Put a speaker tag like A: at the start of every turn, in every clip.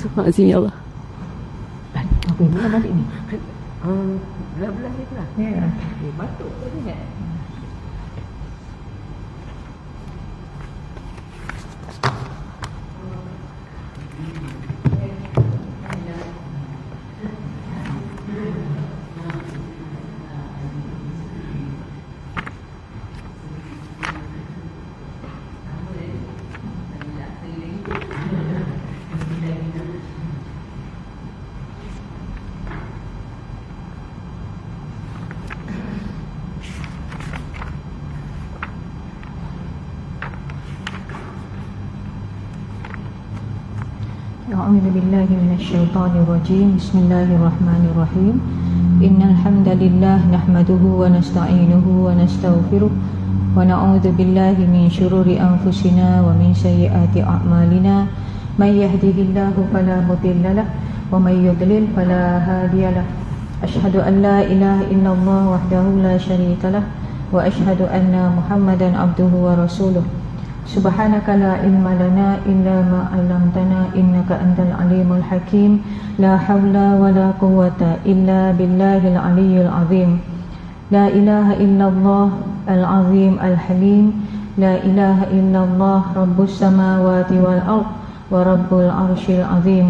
A: Astagfirullahaladzim, ya Allah.
B: Apa ini balik ni?
C: Belah-belah ni lah.
B: Ya.
C: Batuk tadi kan?
B: أعوذ بالله من الشيطان الرجيم بسم الله الرحمن الرحيم إن الحمد لله نحمده ونستعينه ونستغفره ونعوذ بالله من شرور أنفسنا ومن سيئات أعمالنا من يهده الله فلا مضل له ومن يضلل فلا هادي له أشهد أن لا إله إلا الله وحده لا شريك له وأشهد أن محمدا عبده ورسوله سبحانك لا علم لنا إلا ما علمتنا إنك أنت العليم الحكيم لا حول ولا قوة إلا بالله العلي العظيم لا إله إلا الله العظيم الحليم لا إله إلا الله رب السماوات والأرض ورب العرش العظيم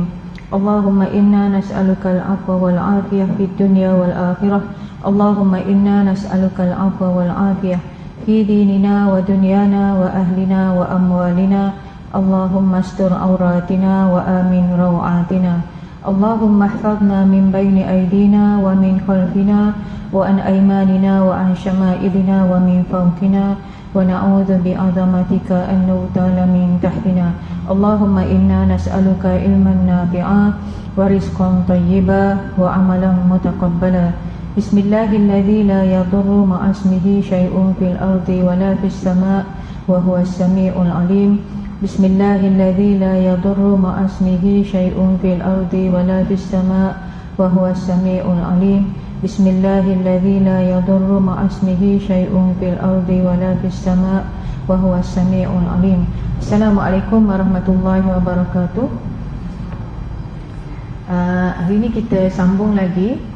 B: اللهم إنا نسألك العفو والعافية في الدنيا والآخرة اللهم إنا نسألك العفو والعافية في ديننا ودنيانا وأهلنا وأموالنا اللهم استر عوراتنا وآمن روعاتنا اللهم احفظنا من بين أيدينا ومن خلفنا وعن أيماننا وعن شمائلنا ومن فوقنا ونعوذ بعظمتك أن نغتال من تحتنا اللهم إنا نسألك علما نافعا ورزقا طيبا وعملا متقبلا بسم الله الذي لا يضر مع اسمه شيء في الأرض ولا في السماء وهو السميع العليم بسم الله الذي لا يضر مع اسمه شيء في الأرض ولا في السماء وهو السميع العليم بسم الله الذي لا يضر مع اسمه شيء في الأرض ولا في السماء وهو السميع العليم. Assalamualaikum warahmatullahi wabarakatuh. Hari ini kita sambung lagi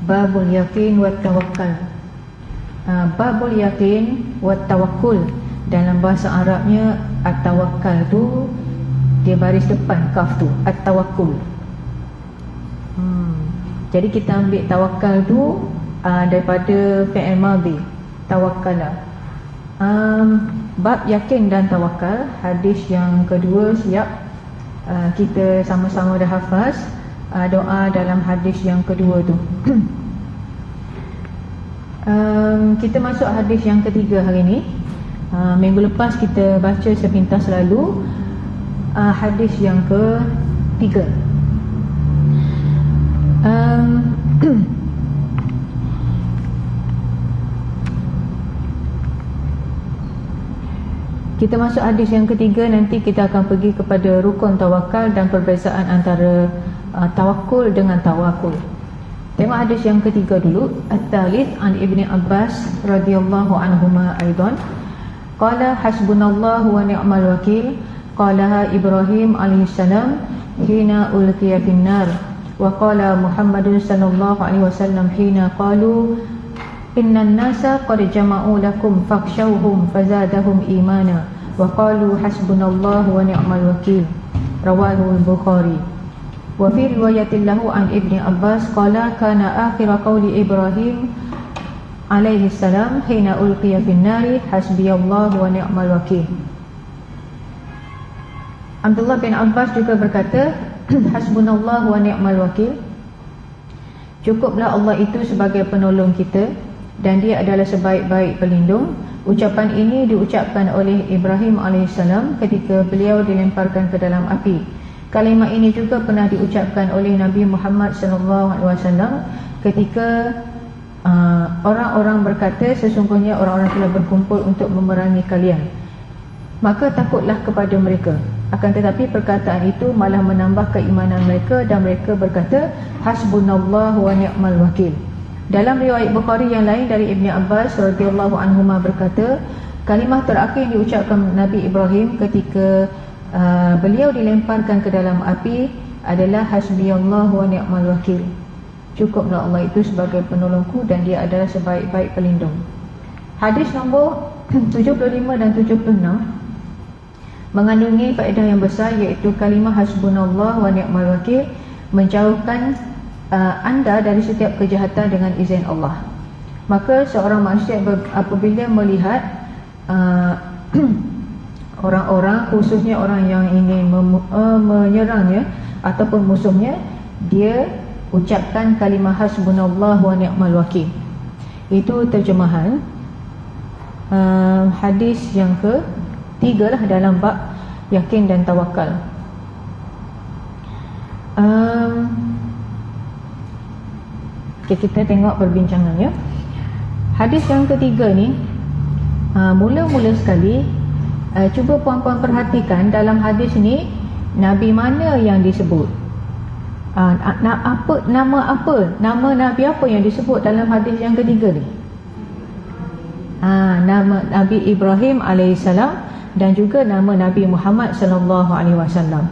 B: Babul Yaqin wa Tawakkal. Babul Yaqin wa Tawakkul, dalam bahasa Arabnya At-Tawakkal tu dia baris depan kaf tu At-Tawakkul. Jadi kita ambil tawakal tu daripada fi'il madhi, tawakkala. Bab yakin dan tawakal, hadis yang kedua siap. Kita sama-sama dah hafaz doa dalam hadis yang kedua tu. Kita masuk hadis yang ketiga hari ni. Minggu lepas kita baca sepintas lalu hadis yang ketiga. Kita masuk hadis yang ketiga, nanti kita akan pergi kepada rukun tawakal dan perbezaan antara tawakul dengan tawakul. Tengok hadis yang ketiga dulu. At-Thalith an Ibni Abbas radhiyallahu anhuma aidan qala hasbunallahu wa ni'mal wakil qalaha Ibrahim alaihi salam hina ulqiya finnar wa qala Muhammadun sallallahu alaihi wasallam hina qalu innan nasa qad jama'u lakum fakhshawhum fazadahum imana wa qalu hasbunallahu wa ni'mal wakil rawahu al-Bukhari. Wa fi riwayatin lahu an Ibni Abbas qala kana akhir qawli Ibrahim alaihi salam hina ulqiya fin nari hasbiyallahu wa ni'mal wakil. Abdullah bin Abbas juga berkata hasbunallahu wa ni'mal wakil, cukuplah Allah itu sebagai penolong kita dan dia adalah sebaik-baik pelindung. Ucapan ini diucapkan oleh Ibrahim AS ketika beliau dilemparkan ke dalam api. Kalimah ini juga pernah diucapkan oleh Nabi Muhammad SAW ketika orang-orang berkata sesungguhnya orang-orang telah berkumpul untuk memerangi kalian, maka takutlah kepada mereka. Akan tetapi perkataan itu malah menambah keimanan mereka dan mereka berkata hasbunallahu wa ni'mal wakil. Dalam riwayat Bukhari yang lain dari Ibni Abbas radhiyallahu anhuma berkata, kalimah terakhir diucapkan Nabi Ibrahim ketika beliau dilemparkan ke dalam api adalah hasbiyallahu wa ni'mal wakil. Cukuplah Allah itu sebagai penolongku dan dia adalah sebaik-baik pelindung. Hadis nombor 75 dan 76 mengandungi faedah yang besar, iaitu kalimah hasbunallah wa ni'mal wakil menjauhkan anda dari setiap kejahatan dengan izin Allah. Maka seorang manusia apabila melihat orang-orang, khususnya orang yang ingin menyerangnya ataupun musuhnya, dia ucapkan kalimah hasbunallah wa ni'mal wakil. Itu terjemahan hadis yang ketiga lah dalam bab yakin dan tawakal. Kita tengok perbincangannya. Hadis yang ketiga ni, mula-mula sekali, cuba puan-puan perhatikan dalam hadis ni Nabi mana yang disebut, nama Nabi apa yang disebut dalam hadis yang ketiga ni. Nama Nabi Ibrahim alaihissalam dan juga nama Nabi Muhammad sallallahu alaihi wasallam.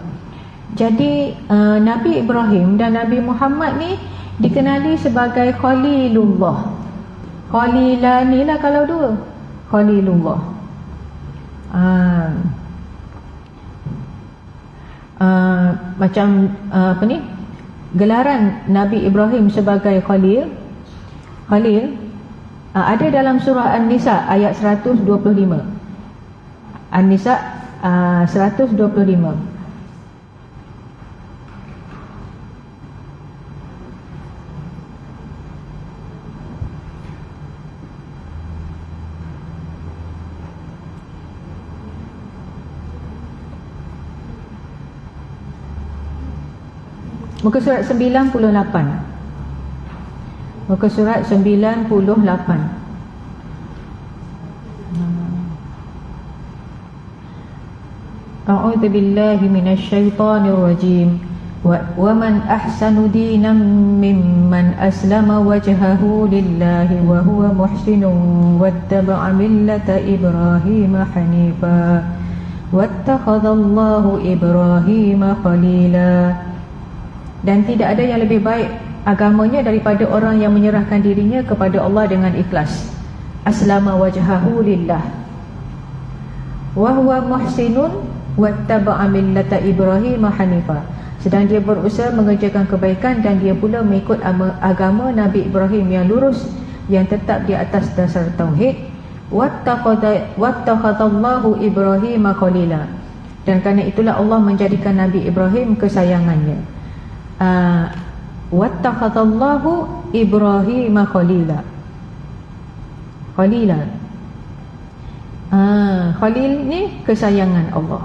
B: Jadi Nabi Ibrahim dan Nabi Muhammad ni dikenali sebagai Khalilullah. Khalilani lah kalau dua, Khalilullah. Macam apa ni, gelaran Nabi Ibrahim sebagai Khalil ada dalam surah An-Nisa ayat 125. An-Nisa 125. Muka surat 98. Muka surat 98. A'udzu billahi minasyaitonir rajim. Wa man ahsanu dinan mimman aslama wajhahu lillahi wa huwa muhsinun wattaba'a millata Ibrahim hanifa wattakhadallahu Ibrahim khalila. Dan tidak ada yang lebih baik agamanya daripada orang yang menyerahkan dirinya kepada Allah dengan ikhlas. Aslama wajhahu lillah wa huwa muhsinun wattaba'a millata Ibrahim hanifa. Sedang dia berusaha mengerjakan kebaikan dan dia pula mengikut agama Nabi Ibrahim yang lurus, yang tetap di atas dasar tauhid. Wattakhadallahu Ibrahim khalila. Dan kerana itulah Allah menjadikan Nabi Ibrahim kesayangannya. Wattakhadallahu Ibrahim khalila. Khalil ni kesayangan Allah.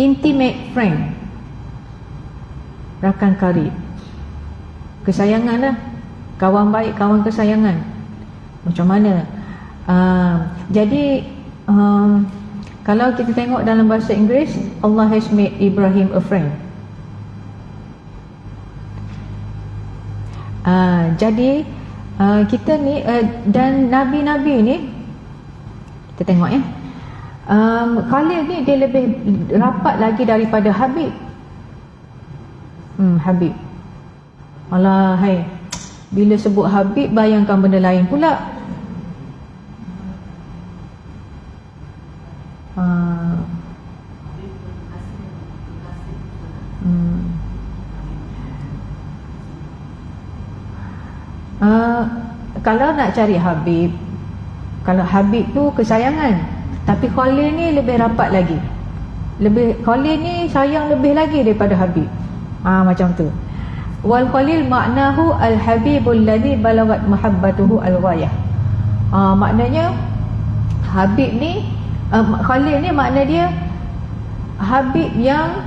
B: Intimate friend, rakan karib, kesayangan lah, kawan baik, kawan kesayangan. Macam mana? Jadi kalau kita tengok dalam bahasa Inggeris, Allah has made Ibrahim a friend. Jadi kita ni dan Nabi-Nabi ni, kita tengok ya, Khalil ni dia lebih rapat lagi daripada Habib. Habib, alah hai, bila sebut Habib bayangkan benda lain pula. Kalau nak cari Habib, kalau Habib tu kesayangan, tapi Khalil ni lebih rapat lagi. Khalil ni sayang lebih lagi daripada Habib. Macam tu. Wal Khalil maknahu al-habibul ladzi balagat mahabbatuhu al-ghayah. Maknanya Habib ni, Khalil ni makna dia Habib yang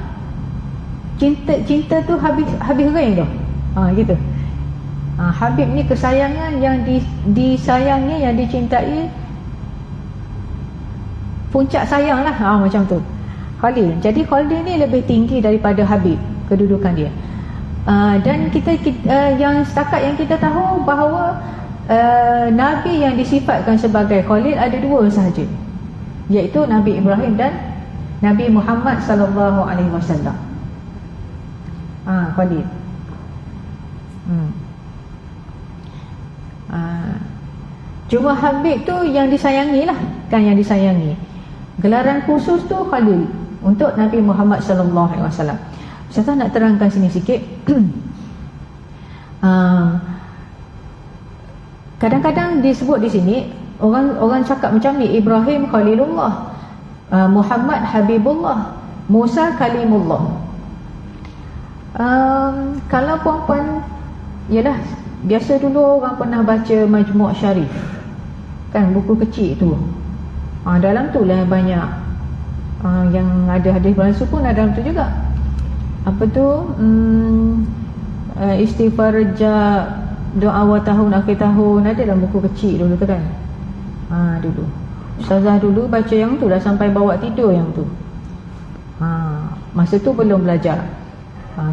B: cinta tu habis ring tu. Gitu. Habib ni kesayangan yang disayangi, yang dicintai, puncak sayang lah, macam tu Khalil. Jadi Khalil ni lebih tinggi daripada Habib, kedudukan dia. Dan kita yang setakat yang kita tahu bahawa Nabi yang disifatkan sebagai Khalil ada dua sahaja, iaitu Nabi Ibrahim dan Nabi Muhammad sallallahu alaihi wasallam. Khalil. Cuma Habib tu yang disayangi lah, kan, yang disayangi. Gelaran khusus tu Khalil untuk Nabi Muhammad sallallahu alaihi wasallam. Saya nak terangkan sini sikit. Kadang-kadang disebut di sini, orang cakap macam ni, Ibrahim Khalilullah, Muhammad Habibullah, Musa Kalimullah. Kalau puan-puan, yalah, biasa dulu orang pernah baca Majmu' Syarif, kan, buku kecil tu. Dalam tu lah banyak yang ada hadis palsu pun ada dalam tu juga. Apa tu, istighfar rejab, doa awal tahun, akhir tahun, ada dalam buku kecil dulu tu, kan. Dulu ustazah dulu baca yang tu dah sampai bawa tidur yang tu. Masa tu belum belajar.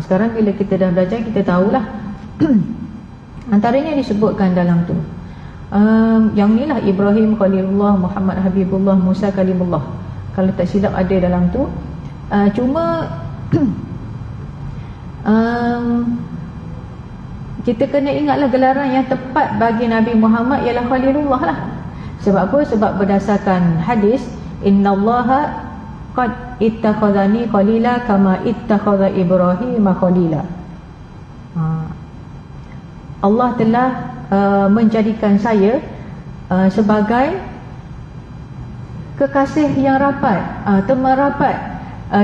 B: Sekarang bila kita dah belajar, kita tahulah. Antaranya disebutkan dalam tu, yang ni lah, Ibrahim Khalilullah, Muhammad Habibullah, Musa Kalimullah. Kalau tak silap ada dalam tu. Cuma kita kena ingatlah gelaran yang tepat bagi Nabi Muhammad ialah Khalilullah lah. Sebab apa? Sebab berdasarkan hadis, innallaha qad ittakhadhani khalila kama ittakhadha Ibrahim khalila. Allah telah menjadikan saya sebagai kekasih yang rapat, teman rapat,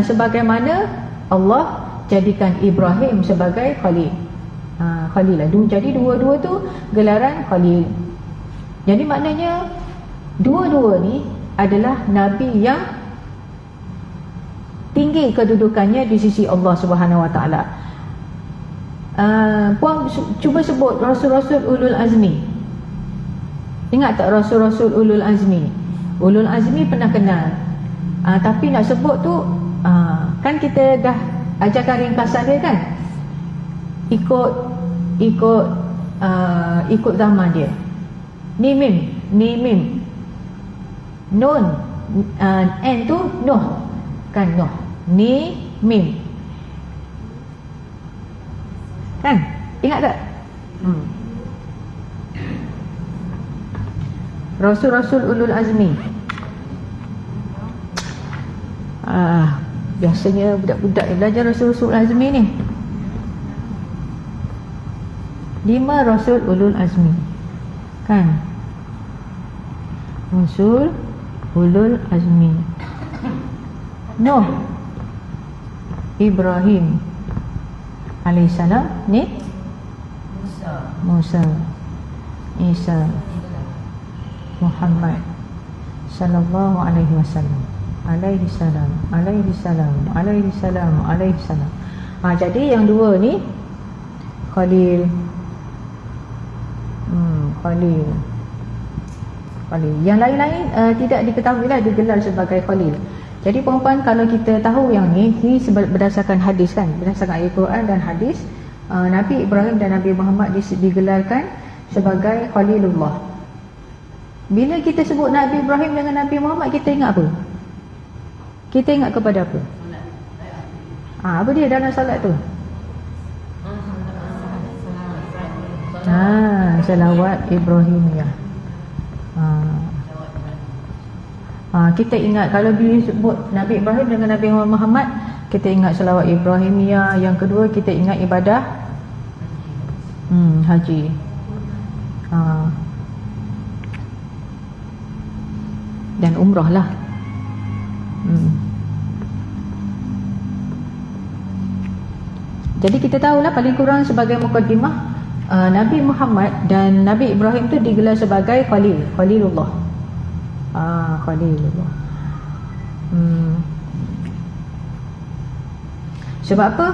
B: sebagaimana Allah jadikan Ibrahim sebagai Khalil. Khalil lah. Jadi dua-dua tu gelaran Khalil. Jadi maknanya dua-dua ni adalah Nabi yang tinggi kedudukannya di sisi Allah Subhanahu Wa Taala. Puan cuba sebut Rasul-Rasul Ulul Azmi. Ingat tak Rasul-Rasul Ulul Azmi? Ulul Azmi pernah kenal. Tapi nak sebut tu, kan kita dah ajarkan ringkasan dia, kan? Ikut zaman dia. Ni mim. Nun, n tu Nuh, kan, Nuh. Ni mim, kan? Ingat tak? Rasul-Rasul Ulul Azmi. Biasanya budak-budak yang belajar Rasul-Rasul Ulul Azmi ni, 5 Rasul Ulul Azmi, kan? Rasul Ulul Azmi: Nuh, Ibrahim alaihissalam, ni Musa, Isa, Muhammad sallallahu alaihi wasallam, alaihi salam. Jadi yang dua ni Khalil. Yang lain-lain tidak diketahui lah digelar sebagai Khalil. Jadi puan-puan, kalau kita tahu yang ni berdasarkan hadis, kan, berdasarkan ayat Quran dan hadis, Nabi Ibrahim dan Nabi Muhammad digelarkan sebagai Khalilullah. Bila kita sebut Nabi Ibrahim dengan Nabi Muhammad, kita ingat apa? Kita ingat kepada apa? Apa dia dalam salat tu? Salawat Ibrahimiyah. Kita ingat, kalau disebut Nabi Ibrahim dengan Nabi Muhammad, kita ingat salawat Ibrahimiyah. Yang kedua, kita ingat ibadah haji. Dan umrah lah. Jadi kita tahulah paling kurang sebagai mukadimah, Nabi Muhammad dan Nabi Ibrahim tu digelar sebagai Khalilullah. Khalilullah. Sebab apa?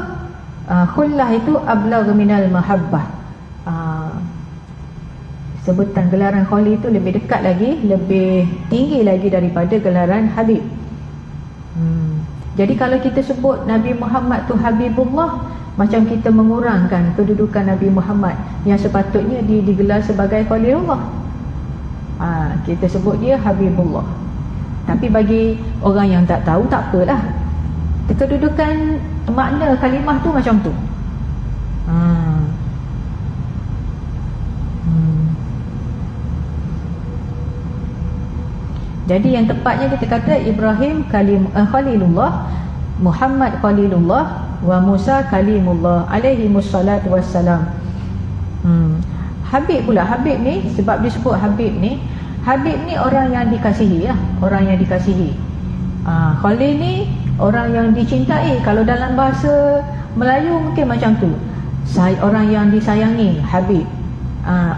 B: Khullah itu ablagh minal mahabbah. Sebutan gelaran Khalil itu lebih dekat lagi, lebih tinggi lagi daripada gelaran Habib. Jadi kalau kita sebut Nabi Muhammad tu Habibullah, macam kita mengurangkan kedudukan Nabi Muhammad yang sepatutnya dia digelar sebagai Khalilullah. Kita sebut dia Habibullah. Tapi bagi orang yang tak tahu, tak apalah, kedudukan makna kalimah tu macam tu. Jadi yang tepatnya kita kata Ibrahim Khalilullah, Muhammad Khalilullah, wa Musa Kalimullah alaihi wassalatu wassalam. Habib pula, Habib ni sebab disebut Habib ni, Habib ni orang yang dikasihi lah, orang yang dikasihi. Khalil ni orang yang dicintai. Kalau dalam bahasa Melayu mungkin macam tu, orang yang disayangi, Habib.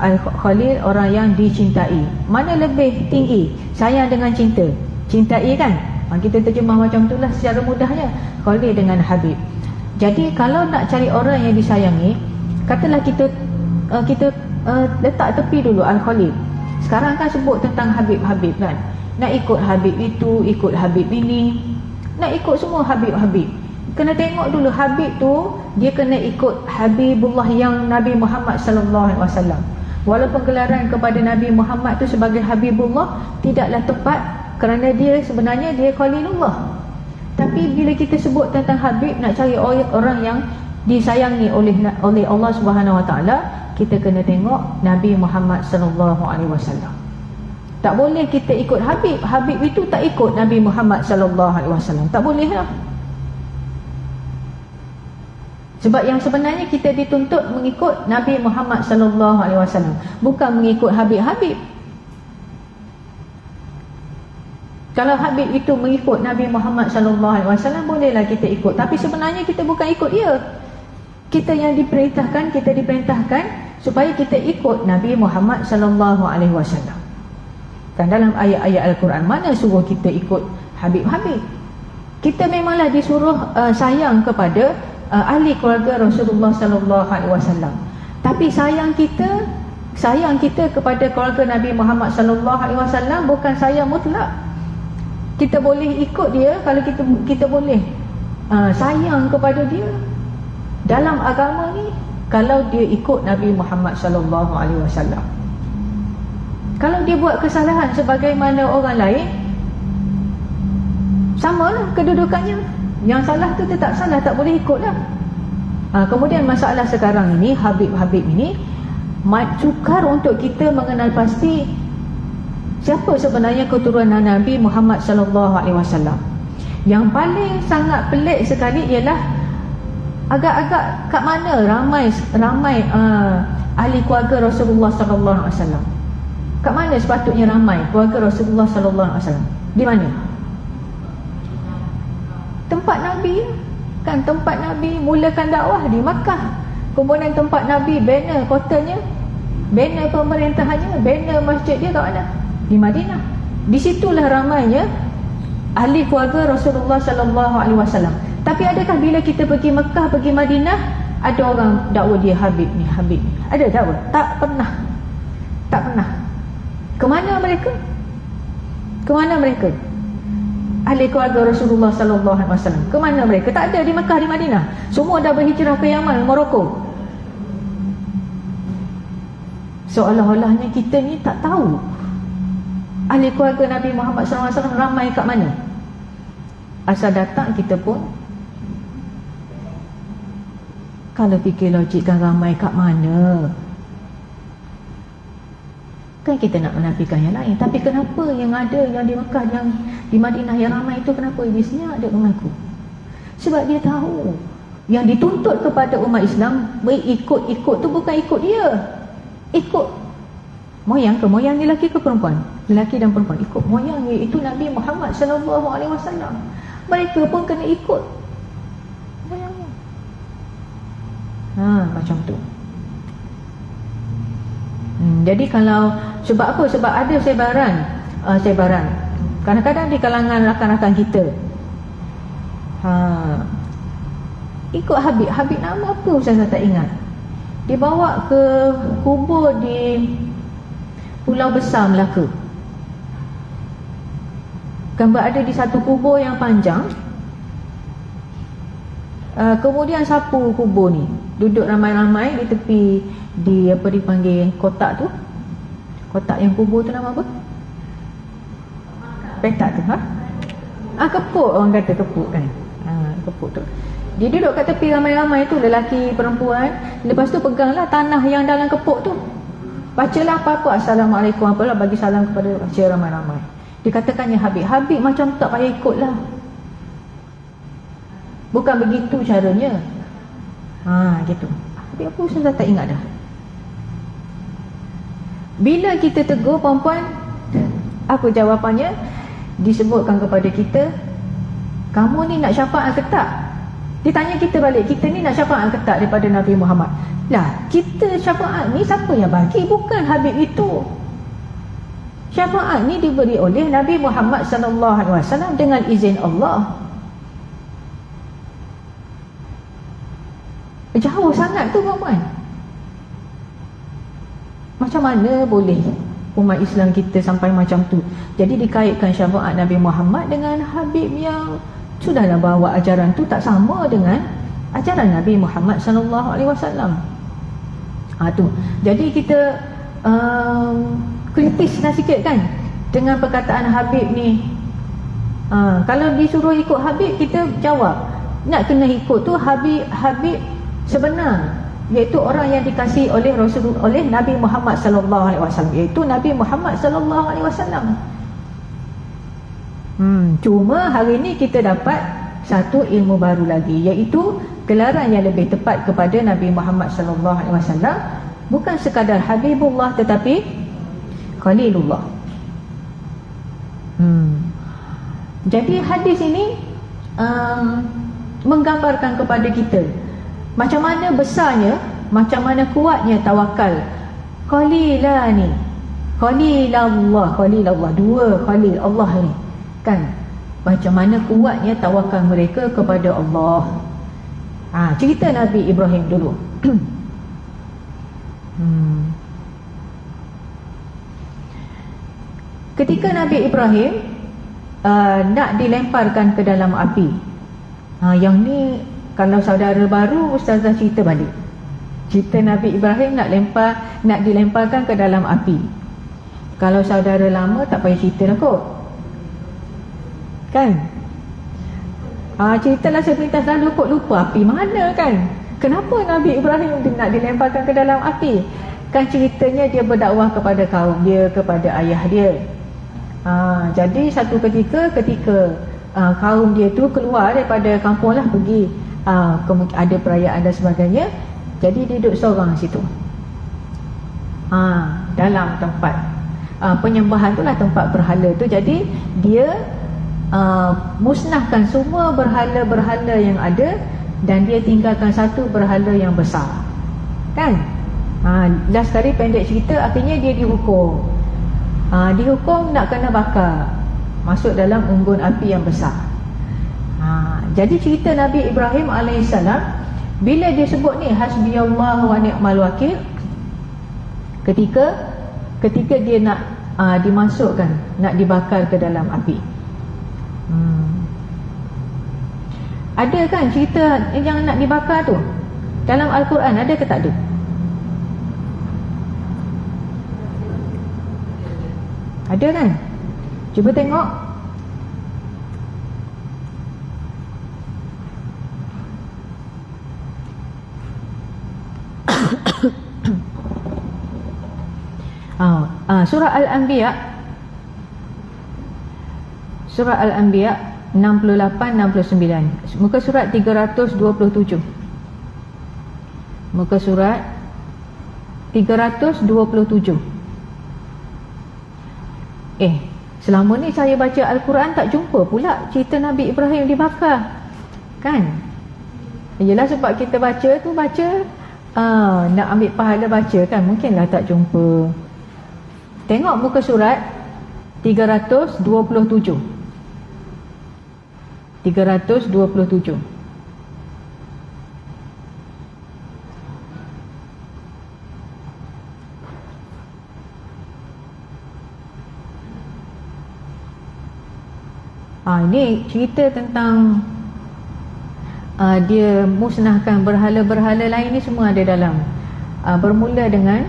B: Al-Khalil orang yang dicintai. Mana lebih tinggi, sayang dengan cinta? Cintai kan? Kita terjemah macam tu lah secara mudahnya, Khalil dengan Habib. Jadi kalau nak cari orang yang disayangi, katalah kita letak tepi dulu Al-Khalil. Sekarang kan sebut tentang Habib-Habib kan, nak ikut Habib itu, ikut Habib ini, nak ikut semua Habib-Habib. Kena tengok dulu Habib tu, dia kena ikut Habibullah yang Nabi Muhammad sallallahu alaihi wasallam. Walaupun gelaran kepada Nabi Muhammad tu sebagai Habibullah tidaklah tepat, kerana dia sebenarnya dia Khalilullah. Tapi bila kita sebut tentang Habib, nak cari orang yang disayangi oleh Allah Subhanahu Wa Taala, kita kena tengok Nabi Muhammad sallallahu alaihi wasallam. Tak boleh kita ikut Habib, Habib itu tak ikut Nabi Muhammad sallallahu alaihi wasallam. Tak boleh lah. Sebab yang sebenarnya kita dituntut mengikut Nabi Muhammad sallallahu alaihi wasallam, bukan mengikut Habib-Habib. Kalau Habib itu mengikut Nabi Muhammad sallallahu alaihi wasallam, bolehlah kita ikut, tapi sebenarnya kita bukan ikut dia. Kita yang diperintahkan supaya kita ikut Nabi Muhammad sallallahu alaihi wasallam. Dan dalam ayat-ayat Al-Quran mana suruh kita ikut Habib-Habib? Kita memanglah disuruh sayang kepada ahli keluarga Rasulullah sallallahu alaihi wasallam. Tapi sayang kita kepada keluarga Nabi Muhammad sallallahu alaihi wasallam bukan sayang mutlak. Kita boleh ikut dia kalau kita boleh sayang kepada dia dalam agama ni, kalau dia ikut Nabi Muhammad sallallahu alaihi wasallam. Kalau dia buat kesalahan sebagaimana orang lain, samalah kedudukannya. Yang salah tu tetap salah, tak boleh ikutlah. Kemudian masalah sekarang ini, Habib-Habib ini sukar untuk kita mengenal pasti siapa sebenarnya keturunan Nabi Muhammad sallallahu alaihi wasallam. Yang paling sangat pelik sekali ialah agak-agak kat mana ramai ahli keluarga Rasulullah sallallahu alaihi wasallam. Kat mana sepatutnya ramai keluarga Rasulullah sallallahu alaihi wasallam? Di mana? Tempat Nabi kan, tempat Nabi mulakan dakwah di Makkah. Kemudian tempat Nabi, banner kotanya, banner pemerintahannya, banner masjid dia kat mana? Di Madinah. Di situlah ramainya ahli keluarga Rasulullah sallallahu alaihi wasallam. Tapi adakah bila kita pergi Mekah, pergi Madinah, ada orang dakwa dia Habib ni, Habib ni? Ada dakwa? Tak pernah. Tak pernah. Ke mana mereka? Ke mana mereka? Ahli keluarga Rasulullah sallallahu alaihi wasallam. Ke mana mereka? Tak ada di Mekah, di Madinah. Semua dah berhijrah ke Yaman, Morocco. Seolah-olahnya kita ni tak tahu ahli keluarga Nabi Muhammad sallallahu alaihi wasallam ramai kat mana. Asal datang kita pun, kalau fikir logik kan ramai kat mana? Kan kita nak menafikan yang lain. Tapi kenapa yang ada, yang di Mekah, yang di Madinah yang ramai itu, kenapa iblisnya ada mengaku? Sebab dia tahu yang dituntut kepada umat Islam ikut-ikut tu bukan ikut dia, ikut moyang ke moyang ni, lelaki ke perempuan, lelaki dan perempuan, ikut moyang, iaitu Nabi Muhammad sallallahu alaihi wasallam. Mereka pun kena ikut moyangnya. Macam tu. Jadi kalau sebab apa? Sebab ada sebaran kadang-kadang di kalangan rakan-rakan kita, ikut Habib nama apa saya tak ingat, dibawa ke kubur di Pulau Besar Melaka. Kan berada di satu kubur yang panjang, Kemudian sapu kubur ni, duduk ramai-ramai di tepi, di apa dipanggil kotak tu, kotak yang kubur tu nama apa? Petak tu, kepuk, orang kata kepuk kan. Kepuk tu dia duduk kat tepi ramai-ramai tu, lelaki perempuan. Lepas tu peganglah tanah yang dalam kepuk tu, bacalah apa-apa, Assalamualaikum apalah, bagi salam kepada baca ramai-ramai. Dikatakannya Habib macam tak payah ikut lah, bukan begitu caranya. Gitu. Habib apa Ustazah tak ingat dah. Bila kita tegur perempuan, apa jawapannya? Disebutkan kepada kita, kamu ni nak syafaat ke tak? Ditanya kita balik, kita ni nak syafaat ke tak daripada Nabi Muhammad? Lah, kita syafaat ni siapa yang bagi? Bukan Habib itu. Syafaat ni diberi oleh Nabi Muhammad SAW dengan izin Allah. Jauh sangat tu perempuan. Macam mana boleh umat Islam kita sampai macam tu? Jadi dikaitkan syafaat Nabi Muhammad dengan Habib yang sudahlah bawa ajaran tu tak sama dengan ajaran Nabi Muhammad SAW. Tu. Jadi kita kritislah sikit kan dengan perkataan Habib ni. Kalau disuruh ikut Habib, kita jawab nak kena ikut tu Habib sebenar, iaitu orang yang dikasihi oleh oleh Nabi Muhammad SAW, iaitu Nabi Muhammad SAW. Cuma hari ni kita dapat satu ilmu baru lagi, iaitu gelaran yang lebih tepat kepada Nabi Muhammad SAW bukan sekadar Habibullah tetapi Khalilullah. Jadi hadis ini menggambarkan kepada kita macam mana besarnya, macam mana kuatnya tawakal Khalilani, Khalilallah, dua Khalil Allah ni kan, macam mana kuatnya tawakal mereka kepada Allah. Cerita Nabi Ibrahim dulu. Ketika Nabi Ibrahim nak dilemparkan ke dalam api, yang ni kalau saudara baru, Ustazah cerita balik cerita Nabi Ibrahim nak dilemparkan ke dalam api. Kalau saudara lama tak payah cerita lah kot kan. Ceritalah sepintas lalu kot, lupa api mana kan. Kenapa Nabi Ibrahim nak dilemparkan ke dalam api? Kan ceritanya dia berdakwah kepada kaum dia, kepada ayah dia. Jadi satu ketika kaum dia tu keluar daripada kampung lah, pergi ada perayaan dan sebagainya. Jadi dia duduk seorang situ dalam tempat penyembahan tu lah, tempat berhala tu. Jadi dia musnahkan semua berhala-berhala yang ada, dan dia tinggalkan satu berhala yang besar kan. Last kali pendek cerita, akhirnya dia dihukum. Dihukum nak kena bakar, masuk dalam unggun api yang besar. Jadi cerita Nabi Ibrahim AS, bila dia sebut ni hasbiyallahu wa ni'mal wakil, ketika dia nak dimasukkan, nak dibakar ke dalam api. Ada kan cerita yang nak dibakar tu dalam Al-Quran, ada ke tak ada? Ada kan? Cuba tengok. Surah Al-Anbiya, Surah Al-Anbiya 68-69, muka surat 327. Muka surat 327. Selama ni saya baca Al-Quran tak jumpa pula cerita Nabi Ibrahim dibakar kan. Yelah, sebab kita baca nak ambil pahala baca kan, mungkinlah tak jumpa. Tengok muka surat 327. 327. Ini cerita tentang dia musnahkan berhala-berhala lain ni, semua ada dalam bermula dengan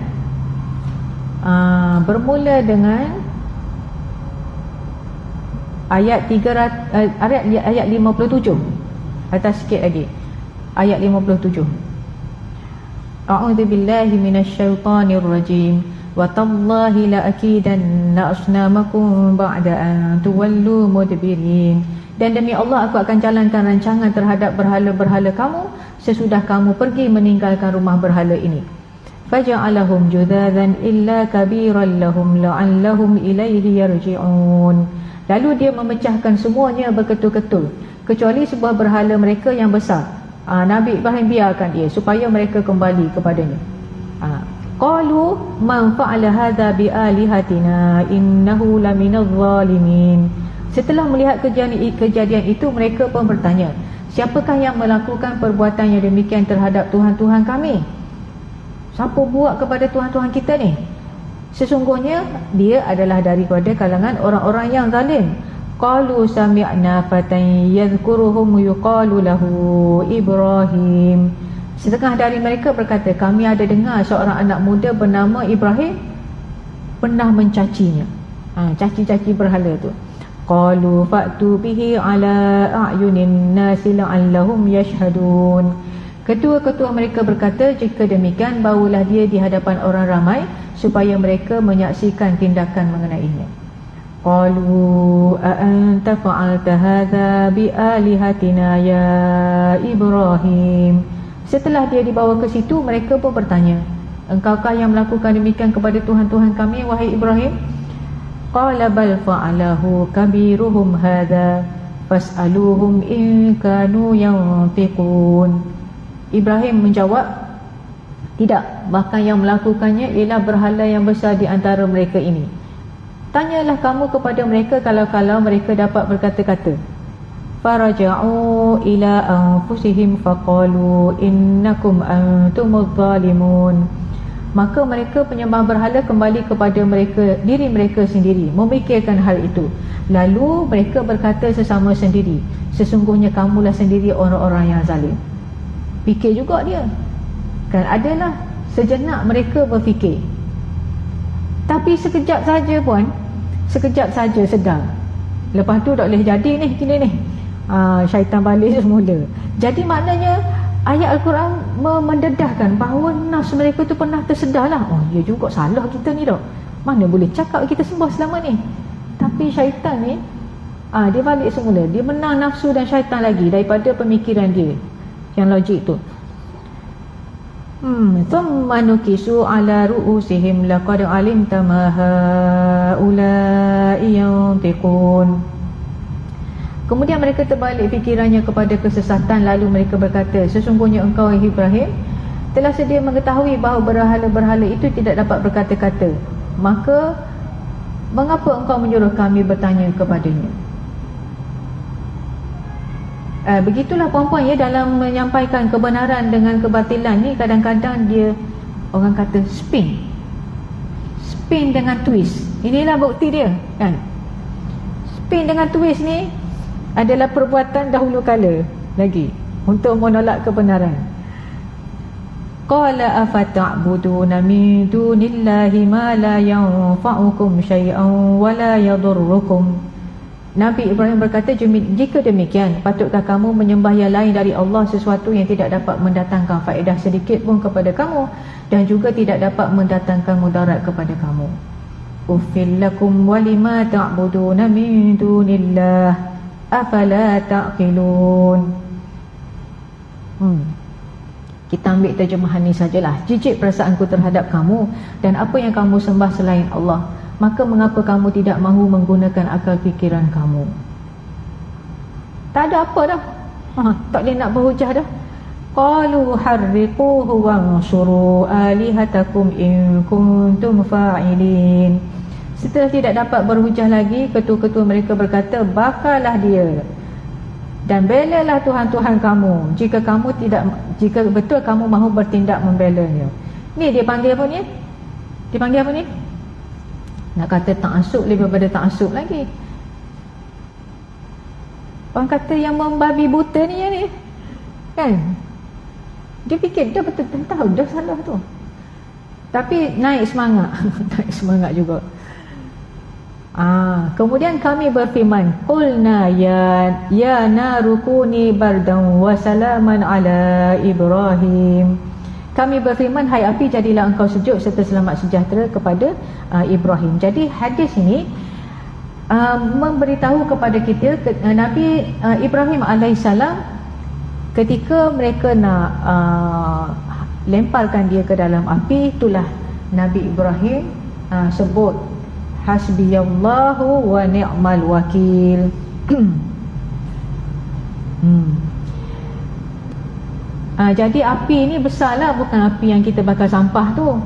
B: ayat 57. Atas sikit lagi, ayat 57. A'udzubillahi minasyaitonir rajim. Wa tallahi la akidanna asnamakum ba'da an tuwallu mudbirin. Dan demi Allah, aku akan jalankan rancangan terhadap berhala-berhala kamu sesudah kamu pergi meninggalkan rumah berhala ini. Faja'alahum judhadan illa kabiran lahum la'allahum ilaihi yarji'un. Lalu dia memecahkan semuanya berketul-ketul kecuali sebuah berhala mereka yang besar. Nabi Ibrahim biarkan dia supaya mereka kembali kepadanya. Qalu man fa'ala hadha bi alihatina innahu laminadh zalimin. Setelah melihat kejadian itu, mereka pun bertanya, siapakah yang melakukan perbuatan yang demikian terhadap Tuhan-Tuhan kami? Siapa buat kepada Tuhan-Tuhan kita ni? Sesungguhnya dia adalah daripada kalangan orang-orang yang zalim. Qalu sami'na fatan yadhkuruhum yuqalu lahu Ibrahim. Setengah dari mereka berkata, kami ada dengar seorang anak muda bernama Ibrahim pernah mencacinya. Caci-caci berhala tu. Qalu fa'tu bihi ala a'yunin nasi la'allahum yashhadun. Ketua-ketua mereka berkata, jika demikian bawalah dia di hadapan orang ramai supaya mereka menyaksikan tindakan mengenainya. Qalu a'anta fa'alta hadha bi alihatina ya Ibrahim. Setelah dia dibawa ke situ, mereka pun bertanya, engkaukah yang melakukan demikian kepada Tuhan-Tuhan kami, wahai Ibrahim? Qala bal fa'alahu kabiruhum hadha fas'aluhum in kanu yantiqun. Ibrahim menjawab, tidak, bahkan yang melakukannya ialah berhala yang besar di antara mereka ini. Tanyalah kamu kepada mereka kalau mereka dapat berkata-kata. Faraja'u ila anfusihim faqalu innakum antumudz zalimun. Maka mereka penyembah berhala kembali kepada diri mereka sendiri, memikirkan hal itu. Lalu mereka berkata sesama sendiri, sesungguhnya kamulah sendiri orang-orang yang zalim. Fikir juga dia. Kan adalah sejenak mereka berfikir. Tapi sekejap saja sedang. Lepas tu tak boleh jadi ni, gini ni. Syaitan balik semula. Jadi maknanya ayat Al-Quran mendedahkan bahawa nafs mereka tu pernah tersedar lah. Ya juga, salah kita ni dah. Mana boleh cakap kita sembah selama ni. Tapi syaitan ni dia balik semula. Dia menang nafsu dan syaitan lagi daripada pemikiran dia yang logik tu. Thumma nukisu ala ru'usihim laqad alimta ma haula'i yantiqun. Kemudian mereka terbalik fikirannya kepada kesesatan, lalu mereka berkata, sesungguhnya engkau Ibrahim telah sedia mengetahui bahawa berhala-berhala itu tidak dapat berkata-kata. Maka mengapa engkau menyuruh kami bertanya kepadanya? Begitulah puan-puan ya, dalam menyampaikan kebenaran dengan kebatilan ni, kadang-kadang dia, orang kata spin dengan twist. Inilah bukti dia kan. Spin dengan twist ni adalah perbuatan dahulu kala lagi untuk menolak kebenaran. Qala afata'buduna min dunillahi ma la yanfa'ukum syai'an wa la yadurrukum. Nabi Ibrahim berkata, jika demikian, patutkah kamu menyembah yang lain dari Allah sesuatu yang tidak dapat mendatangkan faedah sedikit pun kepada kamu dan juga tidak dapat mendatangkan mudarat kepada kamu. Uffil lakum wa lima ta'buduna min dunillah afala ta'qilun. Kita ambil terjemahan ni sajalah. Jijik perasaanku terhadap kamu dan apa yang kamu sembah selain Allah. Maka mengapa kamu tidak mahu menggunakan akal fikiran kamu? Tak ada apa dah. Tak boleh nak berhujah dah. Qalu harriquhu wansuru alihatakum in kuntum fa'ilin. Setelah tidak dapat berhujah lagi, ketua-ketua mereka berkata, bakarlah dia dan belalah Tuhan-Tuhan kamu jika betul kamu mahu bertindak membelanya. Ni dia panggil apa ni? Dia panggil apa ni? Nak kata ta'assub lebih daripada ta'assub lagi. Orang kata yang membabi buta ni ya ni. kan. Dia fikir dia betul tahu dah salah tu, tapi naik semangat naik semangat juga. Kemudian kami berfirman, qulna ya narukuni bardan wa salaman ala Ibrahim. Kami berfirman, hai api jadilah engkau sejuk serta selamat sejahtera kepada Ibrahim. Jadi hadis ini memberitahu kepada kita Nabi Ibrahim alaihissalam ketika mereka nak lemparkan dia ke dalam api, itulah Nabi Ibrahim sebut hasbiyallahu wa ni'mal wakil. Jadi api ni besarlah, bukan api yang kita bakar sampah tu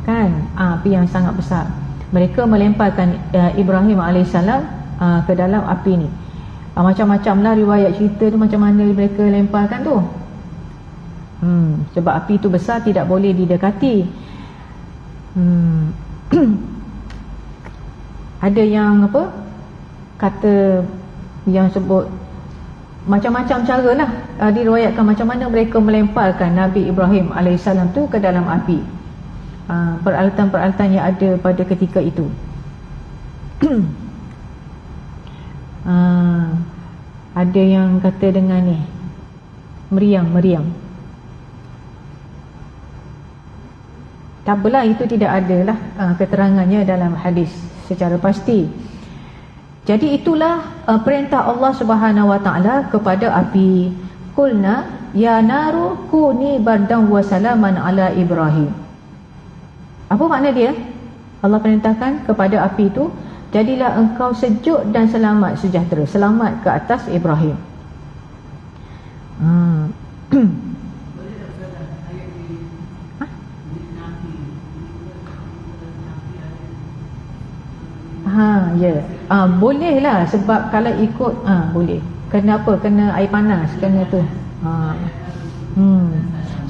B: kan. Api yang sangat besar. Mereka melemparkan Ibrahim alaihissalam ke dalam api ni. Macam-macam lah riwayat cerita tu, macam mana mereka lemparkan tu. Sebab api tu besar, tidak boleh didekati. Ada yang apa, kata yang sebut macam-macam cara lah, diriwayatkan macam mana mereka melemparkan Nabi Ibrahim alaihissalam tu ke dalam api. Peralatan-peralatan yang ada pada ketika itu. Ada yang kata dengan ni meriam. Tak apalah, itu tidak adalah keterangannya dalam hadis secara pasti. Jadi itulah perintah Allah Subhanahu Wa Taala kepada api. Qulna ya naru kuni bardan wa salaman ala Ibrahim. Apa makna dia? Allah perintahkan kepada api itu, jadilah engkau sejuk dan selamat sejahtera, selamat ke atas Ibrahim. Ya. Boleh lah, sebab kalau ikut boleh. Kenapa? Kena air panas, kena tu.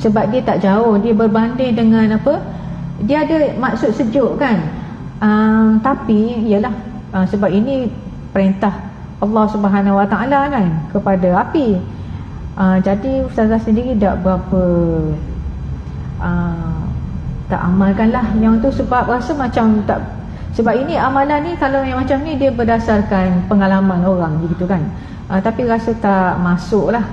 B: Sebab dia tak jauh, dia berbanding dengan apa? Dia ada maksud sejuk kan. Tapi yalah, sebab ini perintah Allah Subhanahu Wa Taala kan kepada api. Jadi ustazah sendiri tak berapa tak amalkanlah yang tu, sebab rasa macam tak. Sebab ini amalan ni, kalau yang macam ni dia berdasarkan pengalaman orang gitu kan. Tapi rasa tak masuk lah.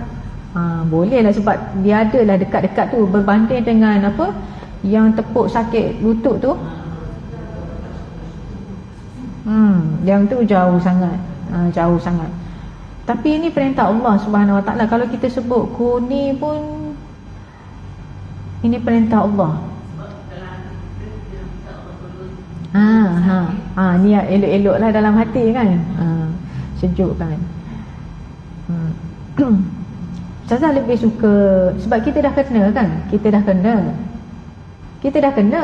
B: Boleh lah, sebab dia ada lah dekat-dekat tu, berbanding dengan apa yang tepuk sakit lutut tu. Yang tu jauh sangat. Jauh sangat. Tapi ini perintah Allah Subhanahu Wa Taala. Kalau kita sebut kuni pun, ini perintah Allah. Niat elok-elok lah dalam hati kan. Sejuk kan. Saya lebih suka, sebab kita dah kena kan. Kita dah kena.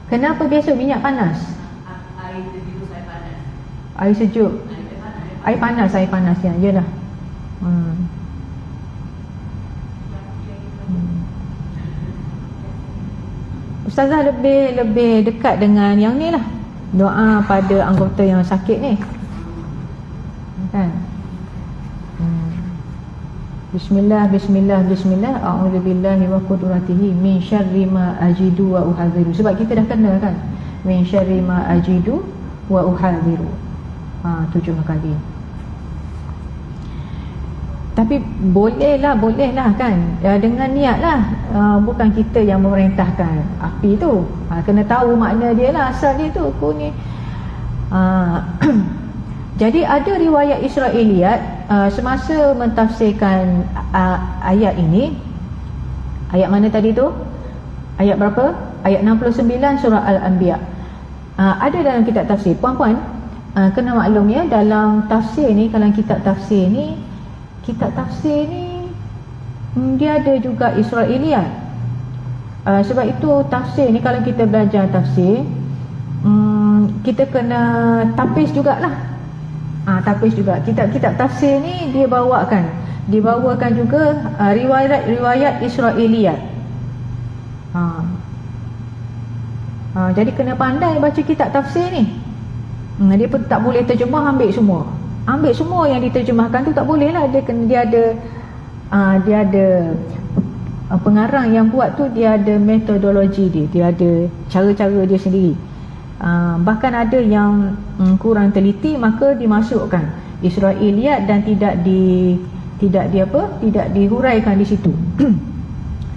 B: Kenapa besok minyak panas? Air sejuk, air panas. Air sejuk, air panas ya. Yalah. Ustazah lebih dekat dengan yang ni lah, doa pada anggota yang sakit ni kan. Bismillah a'udzubillahi wa qudratihi min syarri ma ajidu wa uhadhiru. Sebab kita dah kena kan, min syarri ma ajidu wa uhadhiru 7 kali. Tapi boleh lah kan, dengan niat lah. Bukan kita yang memerintahkan api tu. Kena tahu makna dia lah, asal dia tu kuning. Jadi ada riwayat Israiliyat semasa mentafsirkan ayat ini. Ayat mana tadi tu? Ayat berapa? Ayat 69 surah Al-Anbiya. Ada dalam kitab tafsir. Puan-puan kena maklum ya, dalam tafsir ni, kalau kitab tafsir ni dia ada juga Israiliyat. Sebab itu tafsir ni, kalau kita belajar tafsir, kita kena tapis jugalah. Tapis juga. Kitab-kitab tafsir ni dia bawakan juga riwayat Israiliyat. Jadi kena pandai baca kitab tafsir ni. Dia pun tak boleh terjemah ambil semua yang diterjemahkan tu, tak boleh lah. Dia ada dia ada pengarang yang buat tu, dia ada metodologi dia ada cara-cara dia sendiri. Bahkan ada yang kurang teliti, maka dimasukkan Israiliyat dan tidak dihuraikan di situ.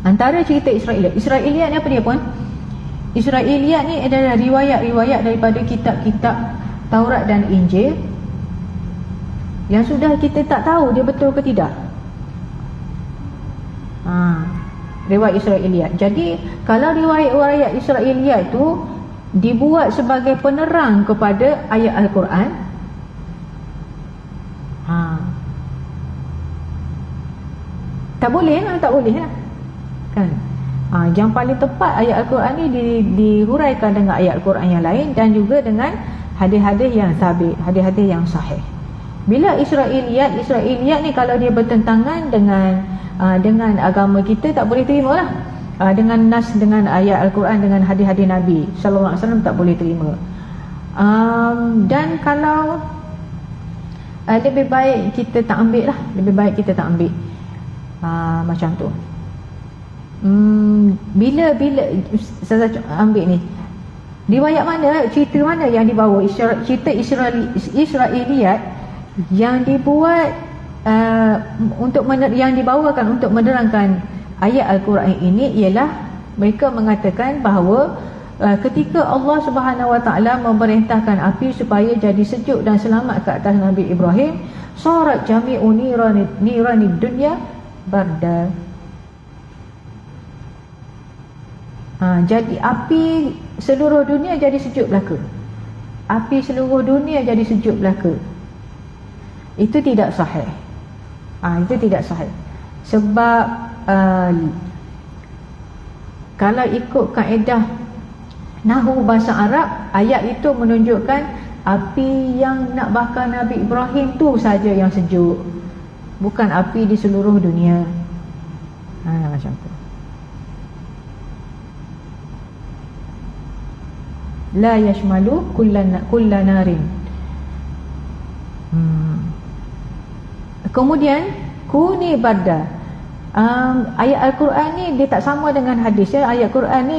B: Antara cerita Israiliyat ni apa dia puan? Israiliyat ni adalah riwayat-riwayat daripada kitab-kitab Taurat dan Injil yang sudah kita tak tahu dia betul ke tidak. Riwayat Israiliyat. Jadi kalau riwayat-riwayat Israiliyat tu dibuat sebagai penerang kepada ayat Al-Quran, tak boleh lah, kan? Yang paling tepat ayat Al-Quran ni dihuraikan dengan ayat Al-Quran yang lain dan juga dengan hadis-hadis yang sabit, hadis-hadis yang sahih. Bila Israiliyat ni kalau dia bertentangan dengan agama kita, tak boleh terima lah. Dengan nas, dengan ayat Al-Quran, dengan hadis-hadis Nabi sallallahu alaihi wasallam, tak boleh terima. Dan kalau lebih baik kita tak ambil lah, macam tu. Bila saya ambil ni, riwayat mana, cerita mana yang dibawa, cerita Israiliyat yang dibuat yang dibawakan untuk menerangkan ayat Al-Quran ini, ialah mereka mengatakan bahawa ketika Allah Subhanahu Wa Taala memerintahkan api supaya jadi sejuk dan selamat ke atas Nabi Ibrahim, sarat jami'u nirani dunya barda. Jadi api seluruh dunia jadi sejuk belaka. Itu tidak sahih. Sebab kalau ikut kaedah nahwu bahasa Arab, ayat itu menunjukkan api yang nak bakar Nabi Ibrahim tu saja yang sejuk, bukan api di seluruh dunia. Macam tu. La yashmalu kulla narin. Kemudian kuni barda. Ayat Al-Quran ni dia tak sama dengan hadis ya. Ayat Quran ni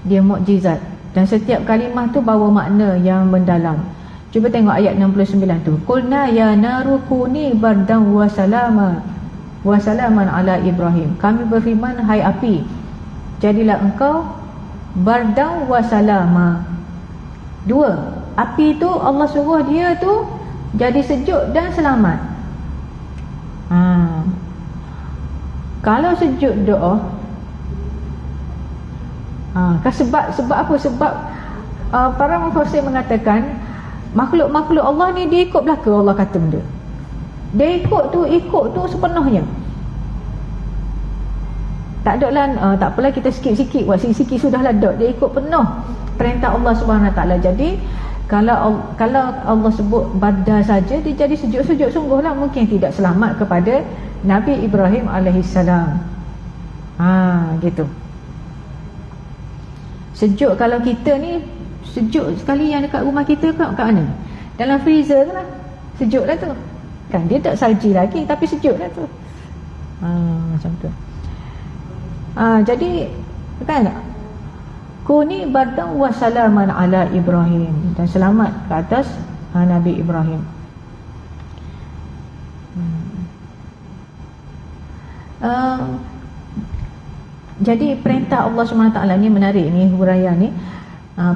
B: dia mukjizat, dan setiap kalimah tu bawa makna yang mendalam. Cuba tengok ayat 69 tu. Qulna ya naru kuni bardan wa salaman ala Ibrahim. Kami berfirman, hai api, jadilah engkau bardan wa salama. Dua, api tu Allah suruh dia tu jadi sejuk dan selamat. Kalau sejuk doa, sebab apa? Sebab para mufassir mengatakan makhluk-makhluk Allah ni dia ikut belaka, Allah kata benda. Dia ikut tu sepenuhnya. Tak ada lah, tak apalah kita sikit-sikit buat sikit-sikit sudahlah dot. Dia ikut penuh perintah Allah Subhanahu Wa Taala. Jadi kalau Allah sebut badar saja, dia jadi sejuk-sejuk sungguhlah, mungkin tidak selamat kepada Nabi Ibrahim alaihissalam. Gitu. Sejuk kalau kita ni sejuk sekali yang dekat rumah kita kat mana? Dalam freezer lah. Sejuk lah tu. Kan dia tak salji lagi tapi sejuk lah tu. Macam tu. Jadi kan kuni bardan wa salaman ala Ibrahim, dan selamat ke atas Nabi Ibrahim. Jadi perintah Allah SWT ni menarik ni, huraian ni.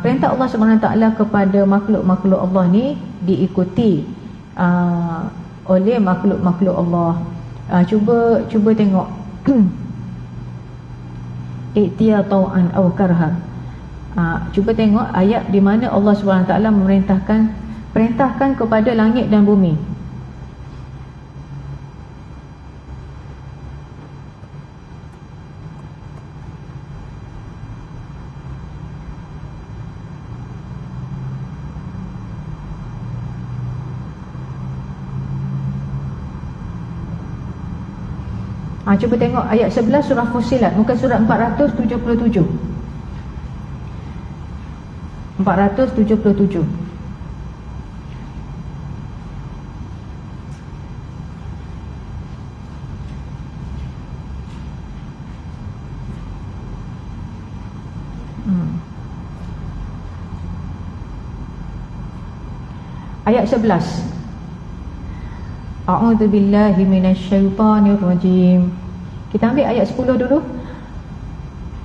B: Perintah Allah SWT kepada makhluk-makhluk Allah ni diikuti oleh makhluk-makhluk Allah. Cuba tengok i'tiya tau'an aw karha. Cuba tengok ayat di mana Allah SWT perintahkan kepada langit dan bumi. Cuba tengok ayat 11 surah Fussilat, muka surat 477. 477. Ayat 11. A'udzubillahi minasyaitonirrajim. Kita ambil ayat 10 dulu.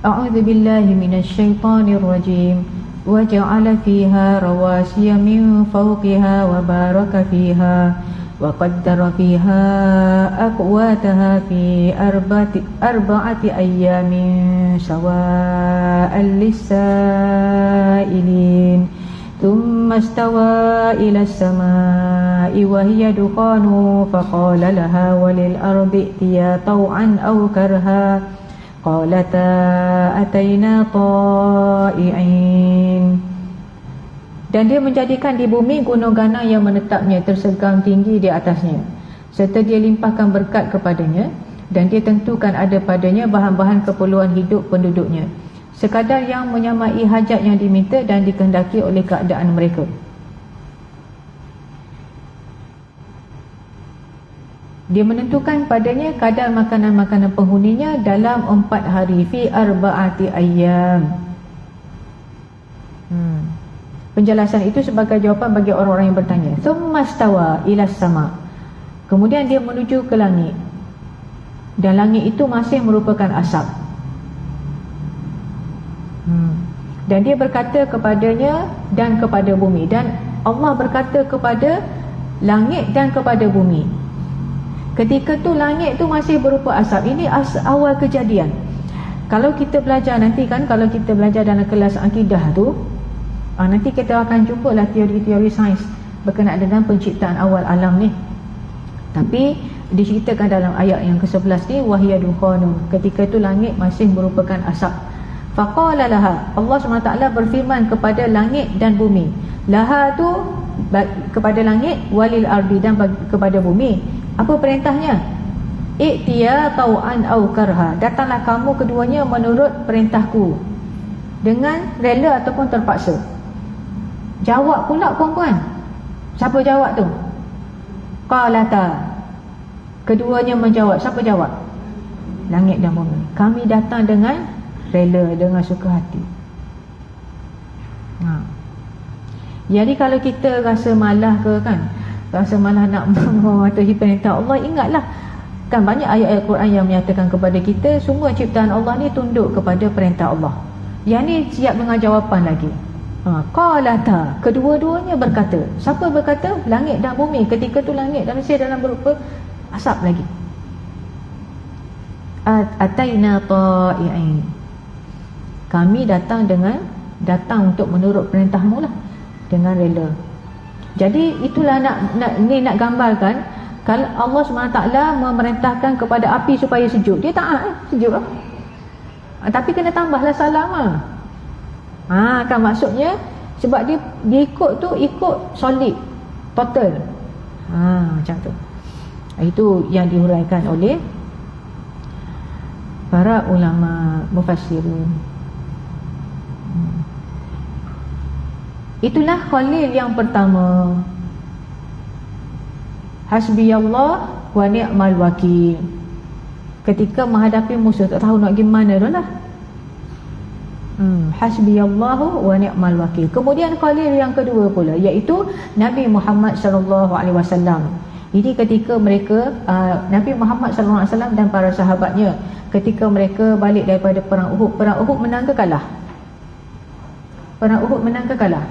B: A'udzubillahi minasyaitonirrajim. Wa ja'ala fiha rawasiya min fawqiha wa baraka fiha wa qaddara fiha aqwataha fi arba'ati ayyamin sawa'an lis-sa'ilin. Thumma istawa ila as-sama'i wa hiya dukhanu faqala laha walil ardi itiya taw'an aw karha qalata ataina ta'i'in. Dan dia menjadikan di bumi gunung ganang yang menetapnya tersegang tinggi di atasnya, serta dia limpahkan berkat kepadanya, dan dia tentukan ada padanya bahan-bahan keperluan hidup penduduknya, sekadar yang menyamai hajat yang diminta dan dikehendaki oleh keadaan mereka. Dia menentukan padanya kadar makanan-makanan penghuninya dalam 4 hari, fi arba'ati ayyam. Penjelasan itu sebagai jawapan bagi orang-orang yang bertanya. Thumma stawa ila sama. Kemudian dia menuju ke langit, dan langit itu masih merupakan asap. Dan dia berkata kepadanya dan kepada bumi, dan Allah berkata kepada langit dan kepada bumi. Ketika tu langit tu masih berupa asap. Ini awal kejadian. Kalau kita belajar nanti kan, kalau kita belajar dalam kelas akidah tu, nanti kita akan jumpalah teori-teori sains berkenaan dengan penciptaan awal alam ni. Tapi diceritakan dalam ayat yang ke-11 ni, wahya dukhanu, ketika itu langit masih merupakan asap. Faqala laha, Allah SWT berfirman kepada langit dan bumi. Laha tu kepada langit, walil ardi, dan kepada bumi. Apa perintahnya? I'tiya tau'an au karha, datanglah kamu keduanya menurut perintahku, dengan rela ataupun terpaksa. Jawab pula perempuan. Siapa jawab tu? Qalata. Keduanya menjawab. Siapa jawab? Langit dan bumi. Kami datang dengan rela, dengan suka hati. Jadi kalau kita rasa malas ke kan, rasa malas nak mematuhi perintah Allah, ingatlah kan banyak ayat-ayat Quran yang menyatakan kepada kita semua ciptaan Allah ni tunduk kepada perintah Allah. Yang ni siap dengan jawapan lagi. Qalata, kedua-duanya berkata. Siapa berkata? Langit dan bumi. Ketika tu langit dan masih dalam berupa asap lagi. Ataina ta'i'in, kami datang untuk menurut perintahmu lah, dengan rela. Jadi itulah nak gambarkan, kalau Allah SWT memerintahkan kepada api supaya sejuk, dia taat, sejuk lah. Tapi kena tambahlah salam lah. Kan maksudnya sebab dia ikut tu, ikut solid, total. Macam tu. Itu yang dihuraikan oleh para ulama mufassirun. Itulah Khalil yang pertama. Hasbiyallah wa ni'mal wakil. Ketika menghadapi musuh, tak tahu nak gimana dah lah. Hasbiyallahu wa ni'mal wakil. Kemudian Khalil yang kedua pula, iaitu Nabi Muhammad SAW. Ini ketika mereka Nabi Muhammad SAW dan para sahabatnya, ketika mereka balik daripada perang Uhud. Perang Uhud menang ke kalah? Perang Uhud menang ke kalah?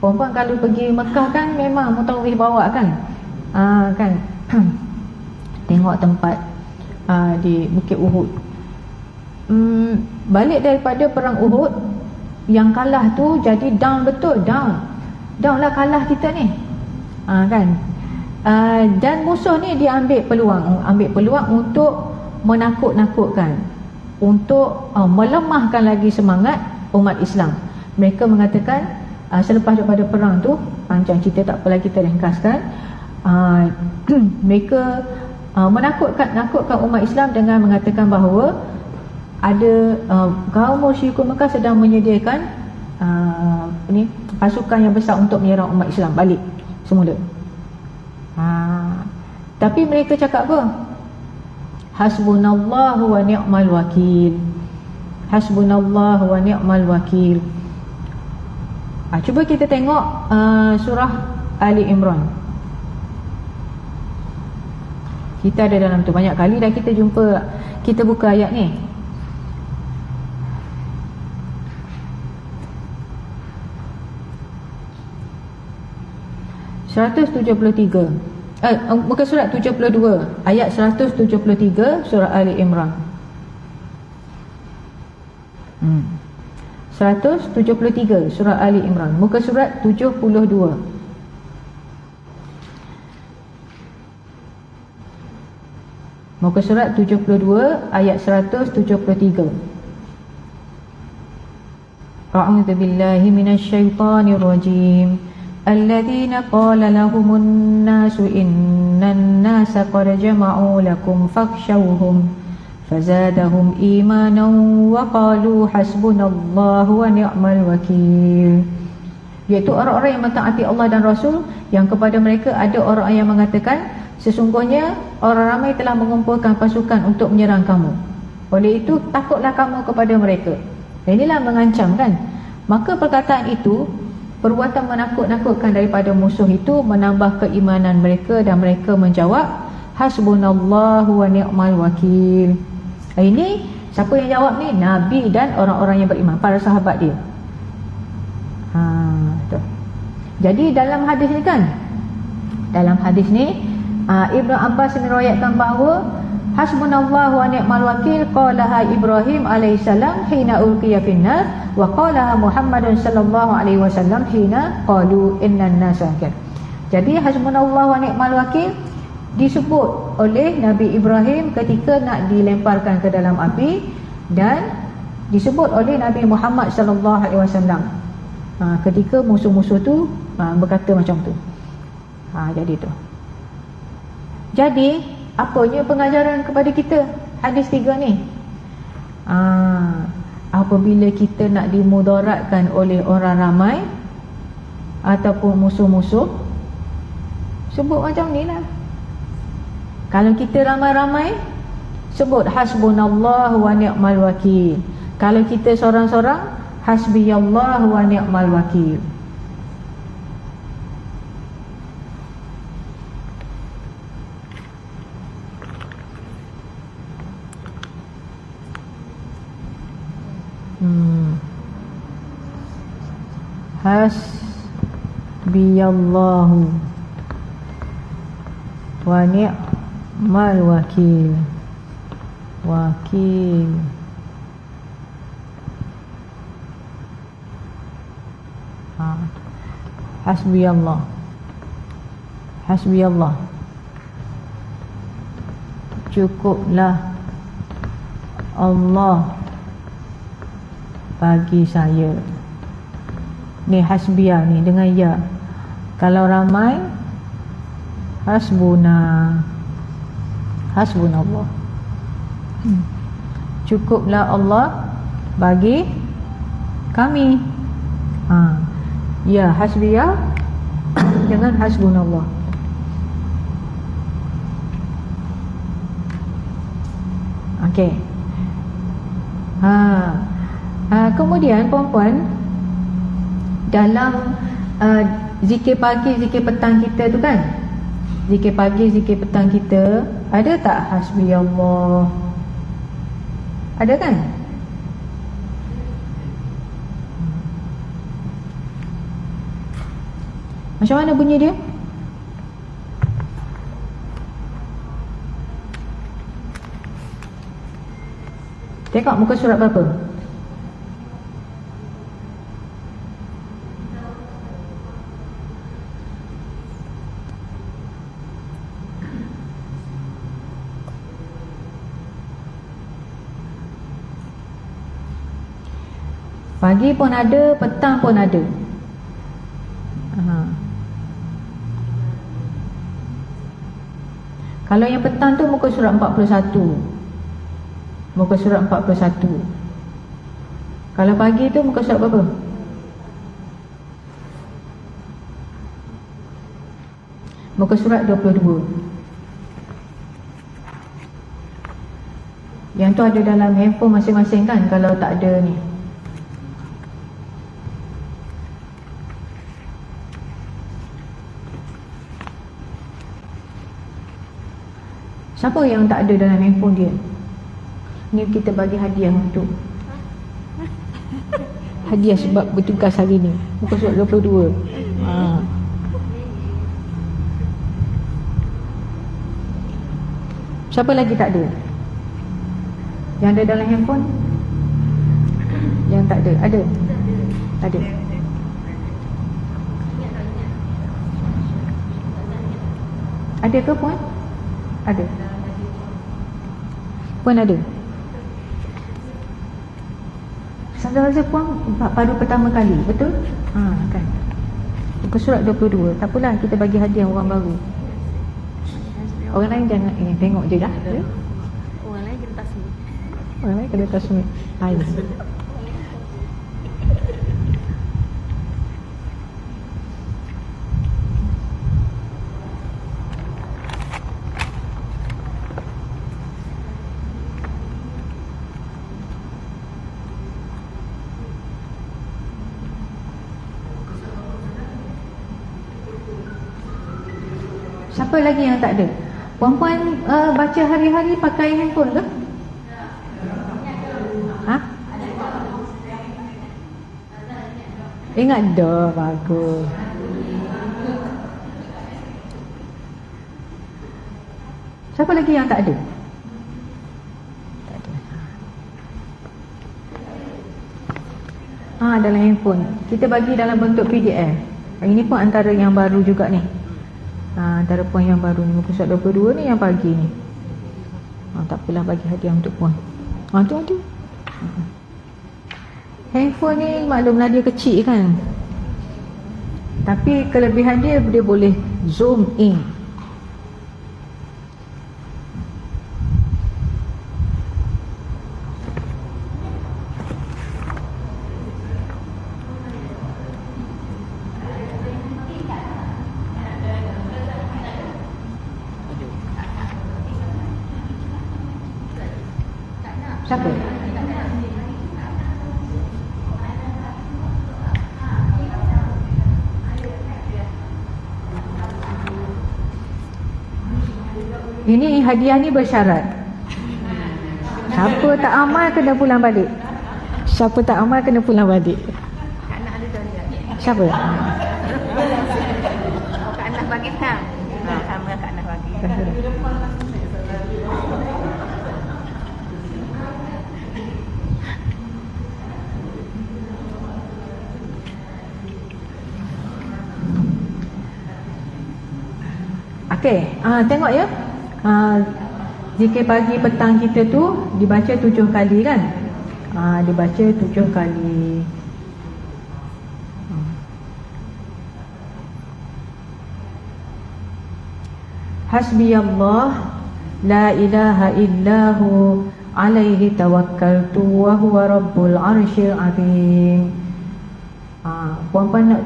B: Perempuan kalau pergi Mekah kan memang mutawif bawa kan, kan tengok tempat di Bukit Uhud. Balik daripada perang Uhud, yang kalah tu jadi down, betul, down lah, kalah kita ni, kan. Dan musuh ni dia ambil peluang untuk menakut-nakutkan, untuk melemahkan lagi semangat umat Islam. Mereka mengatakan, selepas daripada perang tu, panjang cerita, tak apalah kita ringkaskan, mereka menakutkan umat Islam dengan mengatakan bahawa ada kaum musyrikun Mekah sedang menyediakan pasukan yang besar untuk menyerang umat Islam balik semula. Tapi mereka cakap apa? Hasbunallahu wa ni'mal wakil. Hasbunallahu wa ni'mal wakil. Cuba kita tengok surah Ali Imran. Kita ada dalam tu, banyak kali dah kita jumpa. Kita buka ayat ni. Muka surat 72, ayat 173 surah Ali Imran. 173 surah Ali Imran, muka surat 72. Muka surat 72 ayat 173. A'udzu billahi minasyaitonir rajim. Alladzina qala lahumun nasu innan nasa qad jama'u lakum fakhshawhum fazadahum imanan wa qalu hasbunallahu wa ni'mal wakil. Iaitu orang-orang yang mentaati Allah dan Rasul, yang kepada mereka ada orang yang mengatakan, sesungguhnya orang ramai telah mengumpulkan pasukan untuk menyerang kamu, oleh itu takutlah kamu kepada mereka. Inilah mengancam kan. Maka perkataan itu, perbuatan menakut-nakutkan daripada musuh itu menambah keimanan mereka, dan mereka menjawab hasbunallahu wa ni'mal wakil. Ini siapa yang jawab ni? Nabi dan orang-orang yang beriman, para sahabat dia. Jadi dalam hadis ni kan, dalam hadis ni Ibnu Abbas meriwayatkan bahawa hasbunallahu wa ni'mal wakil qalaha Ibrahim alaihissalam hina ulqiya finnar wa qalaha Muhammadun sallallahu alaihi wasallam hina qalu innan nasa. Jadi hasbunallahu wa ni'mal wakil disebut oleh Nabi Ibrahim ketika nak dilemparkan ke dalam api, dan disebut oleh Nabi Muhammad sallallahu alaihi wasallam ketika musuh-musuh tu berkata macam tu. Jadi tu. Jadi apanya pengajaran kepada kita hadis 3 ni? Apabila kita nak dimudaratkan oleh orang ramai ataupun musuh-musuh, sebut macam ni lah. Kalau kita ramai-ramai, sebut hasbunallahu wa ni'mal wakil. Kalau kita seorang-seorang, hasbiyallahu wa ni'mal wakil. Hasbiyallahu wa ni'mal wakil. Wakil. Hasbiyallah. Hasbiyallah. Cukuplah Allah bagi saya. Ni hasbiyah ni dengan ya. Kalau ramai, hasbuna. Hasbunallah. Cukuplah Allah bagi kami. Ya, hasbiyah dengan hasbunallah. Okey. Kemudian puan-puan, dalam zikir pagi, zikir petang kita tu kan, zikir pagi, zikir petang kita, ada tak hasbiyallah? Ada kan? Macam mana bunyi dia? Tengok muka surat berapa? Pagi pun ada, petang pun ada. Kalau yang petang tu muka surat 41. Muka surat 41. Kalau pagi tu muka surat berapa? Muka surat 22. Yang tu ada dalam handphone masing-masing kan, kalau tak ada ni. Siapa yang tak ada dalam handphone dia? Ni kita bagi hadiah untuk hadiah sebab bertugas hari ni. Muka surat 22. Siapa lagi tak ada? Yang ada dalam handphone? Yang tak ada? Ada? Ada. Ada ke puan? Ada. Puan ada? Saya rasa puan baru pertama kali, betul? Kan. Muka surat 22. Tak apalah, kita bagi hadiah orang baru. Orang lain jangan tengok je dah.
A: Orang lain kena tasmi.
B: Orang lain kena tasmi. Hai. Siapa lagi yang tak ada? Puan-puan baca hari-hari pakai handphone ke? Ingat dah, bagus. Siapa lagi yang tak ada? Tak ada. Dalam handphone. Kita bagi dalam bentuk PDF. Ini pun antara yang baru juga ni. Antara puan yang baru ni, muka surat 22 ni yang pagi ni. Tak apalah, bagi hadiah untuk puan. Tu ada. Handphone ni maklumlah dia kecil kan, tapi kelebihan dia boleh zoom in. Siapa? Ini hadiah ni bersyarat. Siapa tak amal kena pulang balik. Siapa tak amal kena pulang balik.
A: Kak Nah ada dah.
B: Siapa?
A: Kak Nah bagi tang. Sama Kak Nah bagi.
B: Okey, tengok ya. Zikir pagi petang kita tu dibaca 7 kali kan? Dibaca 7 kali. Hasbiyallah la ilaha illahu alaihi tawakkaltu wa huwa rabbul arsyil azim. Puan-puan nak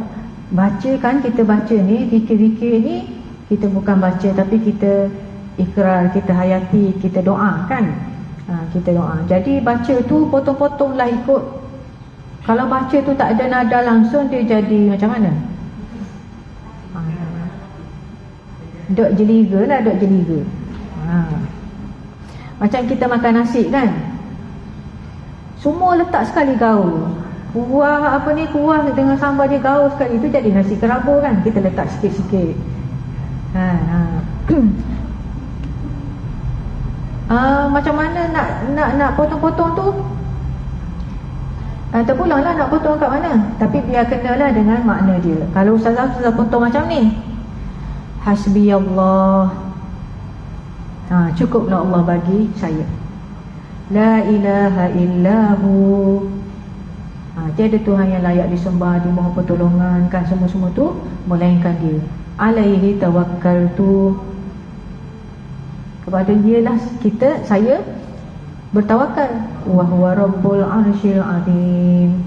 B: baca kan, kita baca ni, zikir-zikir ni kita bukan baca tapi kita ikrar, kita hayati, kita doa kan. Kita doa. Jadi baca tu potong-potong lah ikut. Kalau baca tu tak ada nada langsung, dia jadi macam mana? Dok jeliga lah, dok jeliga. Macam kita makan nasi kan, semua letak sekali gaul. Kuah apa ni, kuah dengan sambal dia gaul sekali, itu jadi nasi kerabu kan. Kita letak sikit-sikit. Macam mana nak potong-potong tu? Terpulang lah nak potong kat mana. Tapi biar kenalah dengan makna dia. Kalau ustazah potong macam ni, hasbiyallah, cukuplah Allah bagi saya. La ilaha illahu, tiada Tuhan yang layak disembah, dimohon pertolongan kan, semua-semua tu melainkan dia. Alaihi tawakkaltu, kepada dialah saya bertawakal. Wa huwa rabbul arsyil azim.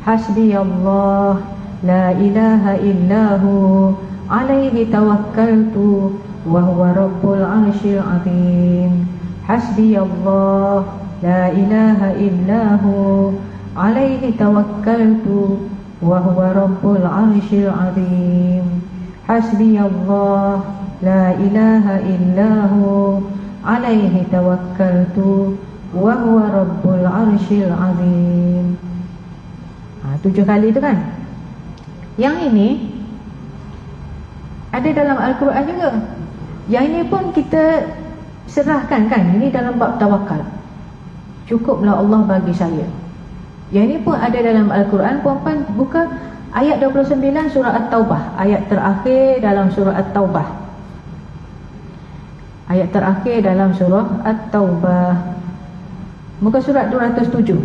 B: Hasbiyallah la ilaha illahu alaihi tawakkaltu wa huwa rabbul arsyil azim. Hasbiyallah la ilaha illahu alaihi tawakkaltu wa huwa rabbul arsyil azim. Hasbiyallah la ilaha illahu alaihi tawakkaltu wa huwa rabbul arsyil azim. 7 kali itu kan. Yang ini ada dalam Al-Quran juga. Yang ini pun kita serahkan kan. Ini dalam bab tawakal. Cukuplah Allah bagi saya. Yang ini pun ada dalam Al-Quran. Puan-puan buka ayat 29 surah At-Taubah. Ayat terakhir dalam surah At-Taubah. Ayat terakhir dalam surah At-Taubah. Muka surat 207.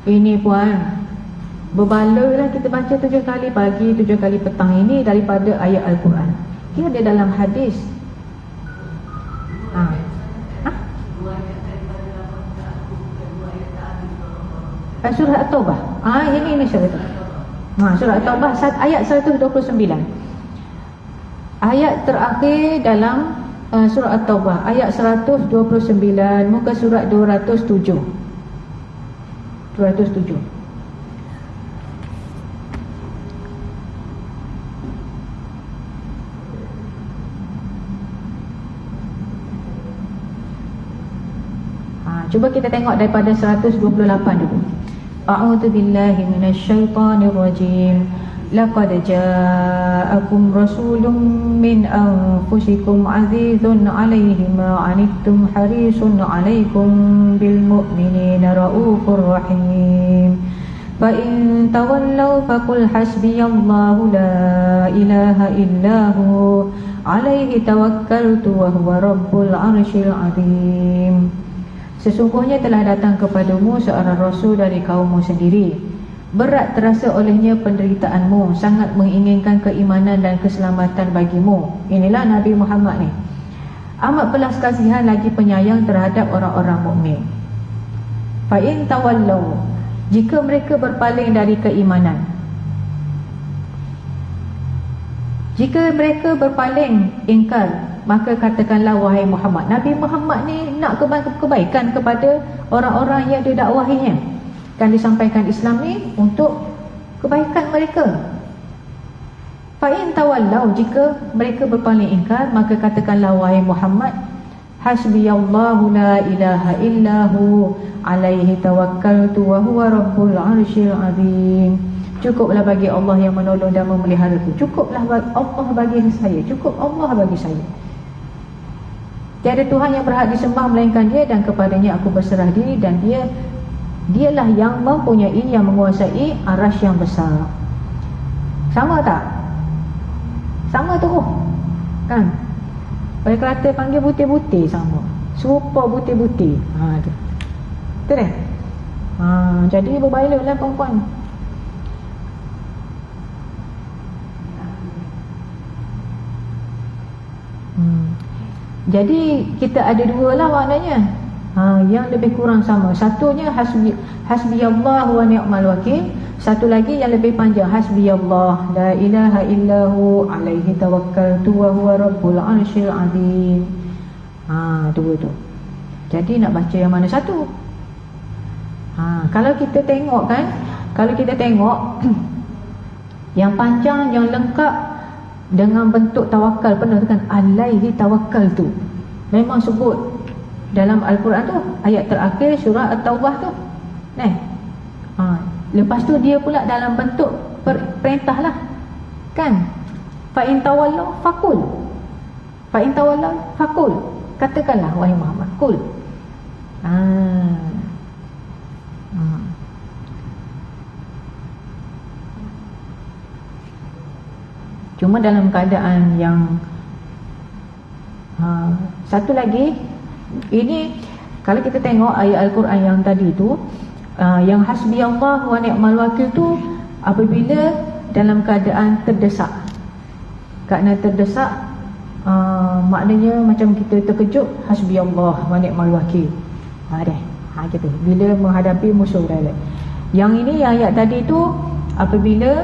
B: Ini puan, berbaloi lah kita baca 7 kali pagi, 7 kali petang ini daripada ayat Al-Quran. Dia ada dalam hadis. Surah At-Taubah. Ini surah At-Taubah. Surah At-Taubah ayat 129. Ayat terakhir dalam surah At-Taubah, ayat 129, muka surat 207. 207. Cuba kita tengok daripada 128 dulu. A'udzu billahi minasyaitonir rajim. Laqad ja'akum rasulun min anfusikum azizun 'alaihi ma 'anittum harisun 'alaikum bil mu'minina raufur rahim. Fa in tawallaw faqul hasbiyallahu la ilaha illahu 'alaihi tawakkaltu wa huwa rabbul arsyil azim. Sesungguhnya telah datang kepadamu seorang rasul dari kaummu sendiri. Berat terasa olehnya penderitaanmu, sangat menginginkan keimanan dan keselamatan bagimu. Inilah Nabi Muhammad ni. Amat belas kasihan lagi penyayang terhadap orang-orang mukmin. Fa in tawallaw, jika mereka berpaling dari keimanan. Jika mereka berpaling ingkar, maka katakanlah wahai Muhammad. Nabi Muhammad ni nak kebaikan kepada orang-orang yang didakwahinya. Kan disampaikan Islam ni untuk kebaikan mereka. Fa in tawallaw, jika mereka berpaling ingkar, maka katakanlah wahai Muhammad, hasbiyallahu la ilaha illahu alaihi tawakkaltu wa huwa rabbul arsyil azim. Cukuplah bagi Allah yang menolong dan memeliharaku. Cukuplah Allah bagi saya. Cukup Allah bagi saya. Tiada Tuhan yang berhak disembah melainkan Dia, dan kepadanya aku berserah diri, dan Dialah yang mempunyai, yang menguasai arasy yang besar. Sama tak? Sama tu kan? Oleh kata panggil butir-butir sama. Serupa butir-butir. Tu. Betul tak? Jadi berbaloi lah puan-puan. Jadi kita ada dua lah maknanya. Yang lebih kurang sama. Satunya hasbiyallah wa ni'mal wakil. Satu lagi yang lebih panjang, hasbiyallah la ilaha illahu alaihi tawakkaltu wa huwa rabbul arsyil azim. Dua tu. Jadi nak baca yang mana satu? Kalau kita tengok kan, kalau kita tengok yang panjang, yang lengkap dengan bentuk tawakal penuh kan, alaihi tawakkaltu. Memang sebut dalam Al-Quran tu, ayat terakhir surah At-Taubah tu. Lepas tu dia pula dalam bentuk perintah lah. Kan? Fa in tawallaw faqul. Fa in tawallaw faqul. Katakanlah wahai Muhammad, qul. Cuma dalam keadaan yang satu lagi, ini kalau kita tengok ayat Al-Quran yang tadi tu, yang hasbiyallah wa ni'mal wakil tu apabila dalam keadaan terdesak. Kerana terdesak, maknanya macam kita terkejut, hasbiyallah wa ni'mal wakil. Gitu. Bila menghadapi musuh dah. Yang ini, yang ayat tadi tu apabila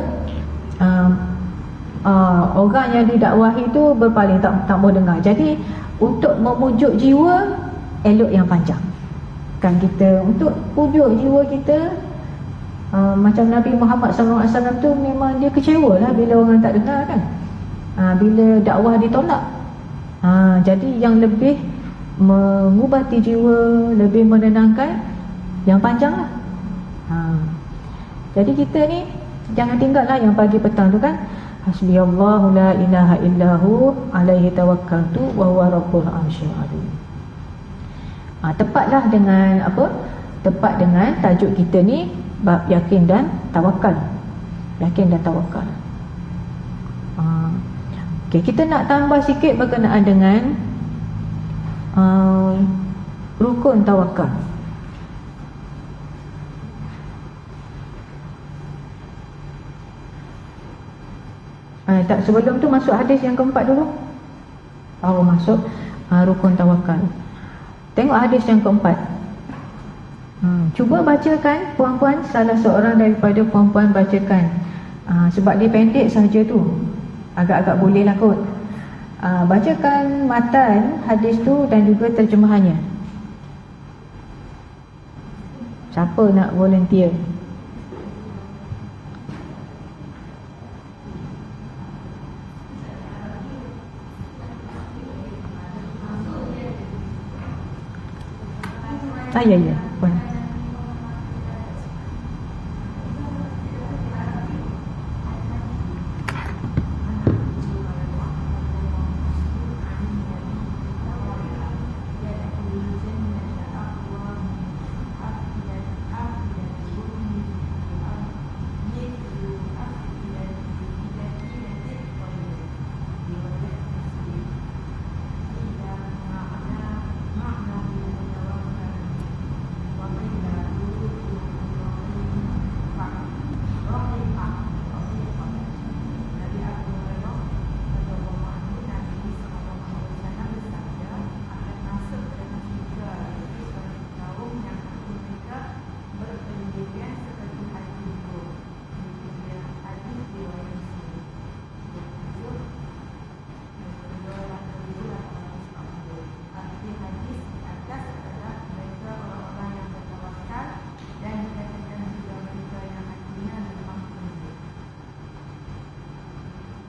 B: orang yang didakwahi tu berpaling, tak mau dengar. Jadi untuk memujuk jiwa, elok yang panjang. Kan kita untuk pujuk jiwa kita, macam Nabi Muhammad SAW tu memang dia kecewa lah bila orang tak dengar kan. Bila dakwah ditolak, Jadi yang lebih mengubati jiwa, lebih menenangkan, yang panjang lah. Jadi kita ni jangan tinggallah yang pagi petang tu kan. Hasbiyallahu la ilaha illahu alaihi tawakkaltu wa huwa rabbul arsyil azim. Tepatlah dengan apa? Tepat dengan tajuk kita ni, bab yakin dan tawakal. Yakin dan tawakal. Okey, kita nak tambah sikit berkenaan dengan rukun tawakal. Tak, sebelum tu masuk hadis yang keempat dulu. Baru masuk rukun tawakal. Tengok hadis yang keempat. Cuba bacakan puan-puan, salah seorang daripada puan-puan bacakan. Sebab dia pendek sahaja tu, agak-agak boleh lah kot. Bacakan matan hadis tu dan juga terjemahannya. Siapa nak volunteer? Ya. Puan.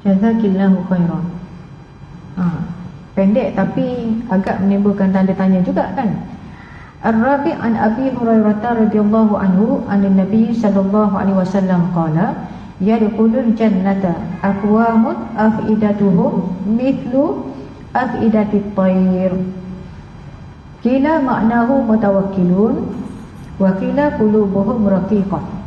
B: Jazakillahu khairan. Pendek tapi agak menimbulkan tanda tanya juga kan. Ar-Rabi' an Abi Hurairah radhiyallahu anhu anin Nabi sallallahu alaihi wasallam qala yadkhulul jannata aqwamun afidatuhum mithlu afidatit tayr. Qila ma'nahu mutawakkilun wa qila qulubuhum raqiqah.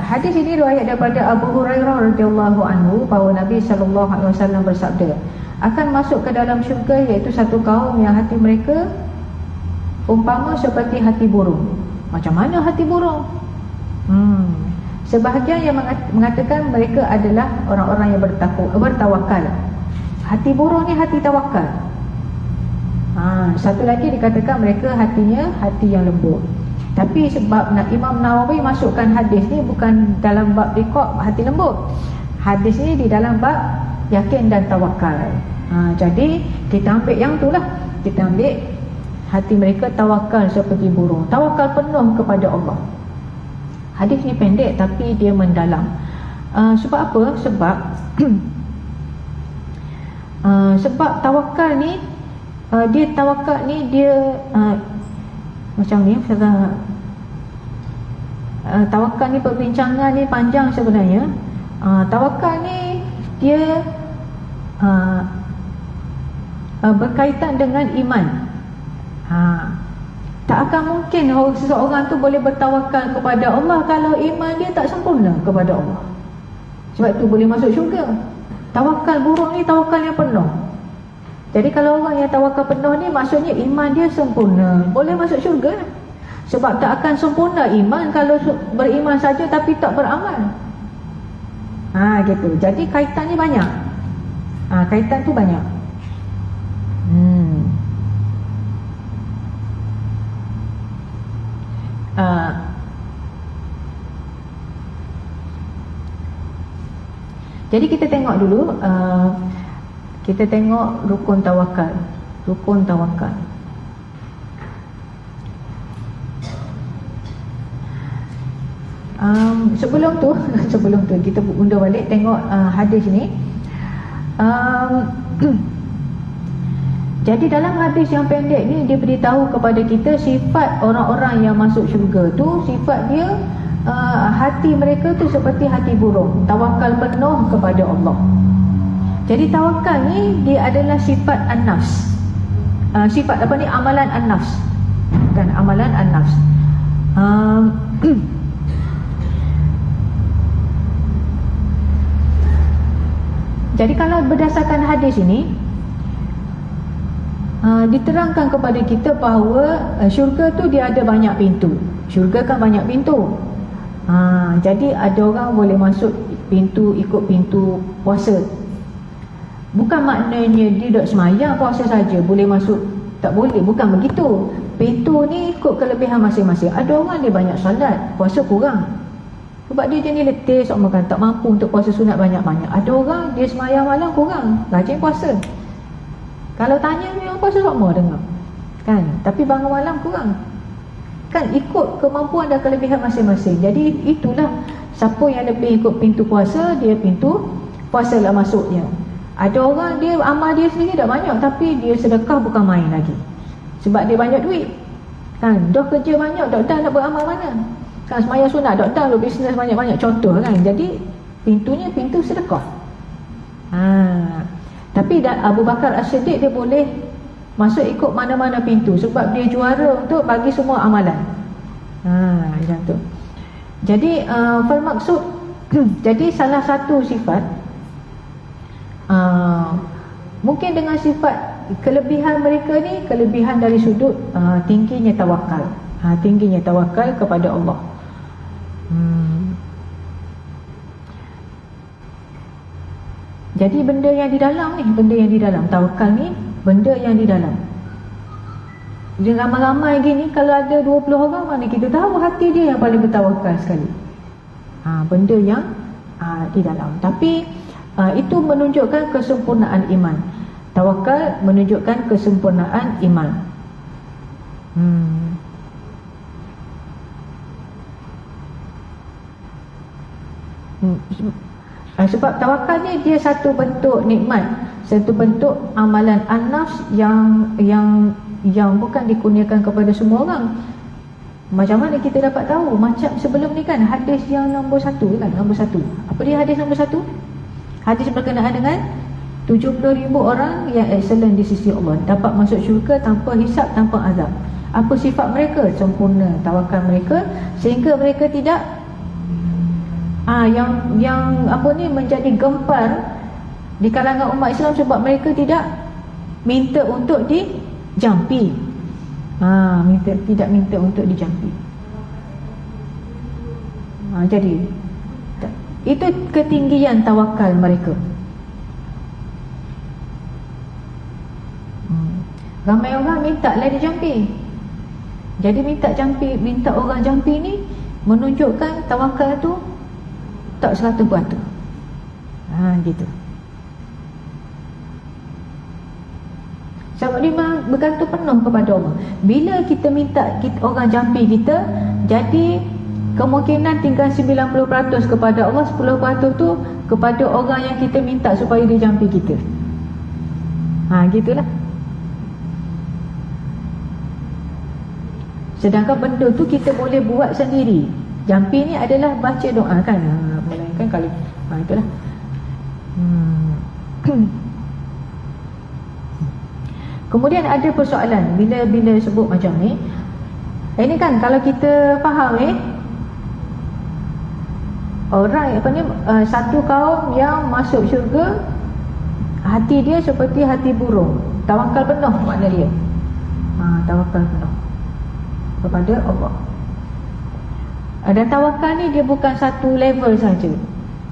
B: Hadis ini riwayat daripada Abu Hurairah radhiyallahu anhu bahawa Nabi sallallahu alaihi wasallam bersabda, akan masuk ke dalam syurga iaitu satu kaum yang hati mereka umpama seperti hati burung. Macam mana hati burung? Sebahagian yang mengatakan mereka adalah orang-orang yang bertawakal. Hati burung ni hati tawakal. Satu lagi dikatakan mereka hatinya hati yang lembut. Tapi sebab Imam Nawawi masukkan hadis ni bukan dalam bab riqaq hati lembut. Hadis ni di dalam bab yakin dan tawakal. Jadi kita ambil yang tu lah. Kita ambil hati mereka tawakal seperti burung, tawakal penuh kepada Allah. Hadis ni pendek tapi dia mendalam. Sebab apa? Sebab sebab tawakal ni dia macam ni tawakal ni perbincangan ni panjang sebenarnya. Tawakal ni dia berkaitan dengan iman. Tak akan mungkin seseorang tu boleh bertawakal kepada Allah kalau iman dia tak sempurna kepada Allah. Sebab tu boleh masuk syurga. Tawakal burung ni tawakal yang penuh. Jadi kalau orang yang tawakal penuh ni maksudnya iman dia sempurna, boleh masuk syurga. Sebab tak akan sempurna iman kalau beriman saja tapi tak beramal. Gitu. Jadi kaitan ni banyak. Kaitan tu banyak. Jadi kita tengok dulu. Kita tengok rukun tawakal. Rukun tawakal. Sebelum tu kita undur balik tengok hadis ni. Jadi dalam hadis yang pendek ni dia beritahu kepada kita sifat orang-orang yang masuk syurga tu, sifat dia hati mereka tu seperti hati burung, tawakal penuh kepada Allah. Jadi tawakal ni dia adalah sifat an-nafs. Sifat apa ni? Amalan an-nafs. Kan, amalan an-nafs. Jadi kalau berdasarkan hadis ini diterangkan kepada kita bahawa syurga tu dia ada banyak pintu. Syurga kan banyak pintu. Jadi ada orang boleh masuk pintu, ikut pintu puasa. Bukan maknanya dia duduk semayang puasa saja boleh masuk, tak boleh, bukan begitu. Pintu ni ikut kelebihan masing-masing. Ada orang dia banyak salat, puasa kurang. Sebab dia jenis letih, makan tak mampu untuk puasa sunat banyak-banyak. Ada orang dia semayang malam kurang, rajin puasa. Kalau tanya memang puasa sama dengar. Kan? Tapi bangun malam kurang. Kan ikut kemampuan dan kelebihan masing-masing. Jadi itulah siapa yang lebih ikut pintu puasa, dia pintu puasa lah masuknya. Ada orang dia amal dia sendiri dah banyak tapi dia sedekah bukan main lagi. Sebab dia banyak duit. Kan? Dah kerja banyak, dah nak beramal mana? Kan semayang sunat, dah lu bisnes banyak-banyak, contoh kan. Jadi pintunya pintu sedekah. Tapi Abu Bakar As-Siddiq dia boleh masuk ikut mana-mana pintu sebab dia juara untuk bagi semua amalan. Macam tu. Jadi maksud jadi salah satu sifat mungkin dengan sifat kelebihan mereka ni, kelebihan dari sudut tingginya tawakal. Tingginya tawakal kepada Allah. Jadi benda yang di dalam ni, benda yang di dalam tawakal ni, benda yang di dalam. Dia ramai-ramai gini, kalau ada 20 orang, mana kita tahu hati dia yang paling bertawakal sekali. Benda yang di dalam. Tapi itu menunjukkan kesempurnaan iman. Tawakal menunjukkan kesempurnaan iman. Sebab tawakal ni dia satu bentuk nikmat, satu bentuk amalan an-nafs yang bukan dikurniakan kepada semua orang. Macam mana kita dapat tahu? Macam sebelum ni kan hadis yang nombor 1 kan, nombor 1. Apa dia hadis nombor 1? Hadis berkenaan dengan 70,000 orang yang excellent di sisi Allah, dapat masuk syurga tanpa hisab, tanpa azab. Apa sifat mereka? Sempurna tawakal mereka sehingga mereka tidak yang apa ni menjadi gempar di kalangan umat Islam sebab mereka tidak minta untuk dijampi. Tidak minta untuk dijampi. Jadi itu ketinggian tawakal mereka. Ramai orang minta lah dijampi. Jadi minta orang jampi ni menunjukkan tawakal tu tak 100%. Gitu. Sebab dia bergantung penuh kepada Allah. Bila kita minta orang jampi kita, jadi kemungkinan tinggal 90% kepada Allah, 10% tu kepada orang yang kita minta supaya dia jampi kita. Gitulah. Sedangkan benda tu kita boleh buat sendiri. Jampi ni adalah baca doa kan. Melainkan kalau itulah. Kemudian ada persoalan bila sebut macam ni. Ini kan kalau kita faham orang satu kaum yang masuk syurga, hati dia seperti hati burung, tawakal penuh makna dia. Tawakal penuh kepada Allah. Dan tawakal ni dia bukan satu level saja.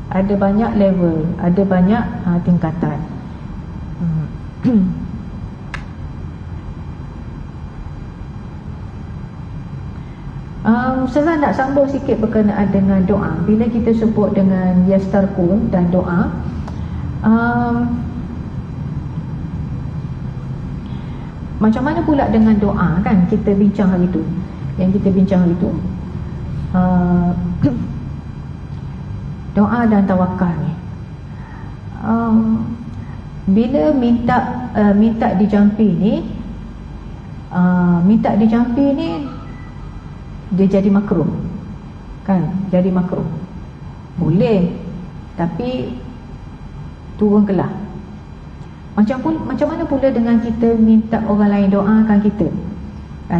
B: Ada banyak level, ada banyak tingkatan. Saya nak sambung sikit berkenaan dengan doa. Bila kita sebut dengan yastarqun dan doa, macam mana pula dengan doa kan? Kita bincang hari tu. Yang kita bincang hari tu, doa dan tawakal ni. bila minta dijampi ni, minta dijampi ni dia jadi makruh, kan? Jadi makruh. Boleh, tapi turun kelas. Macam mana pula dengan kita minta orang lain doakan kita?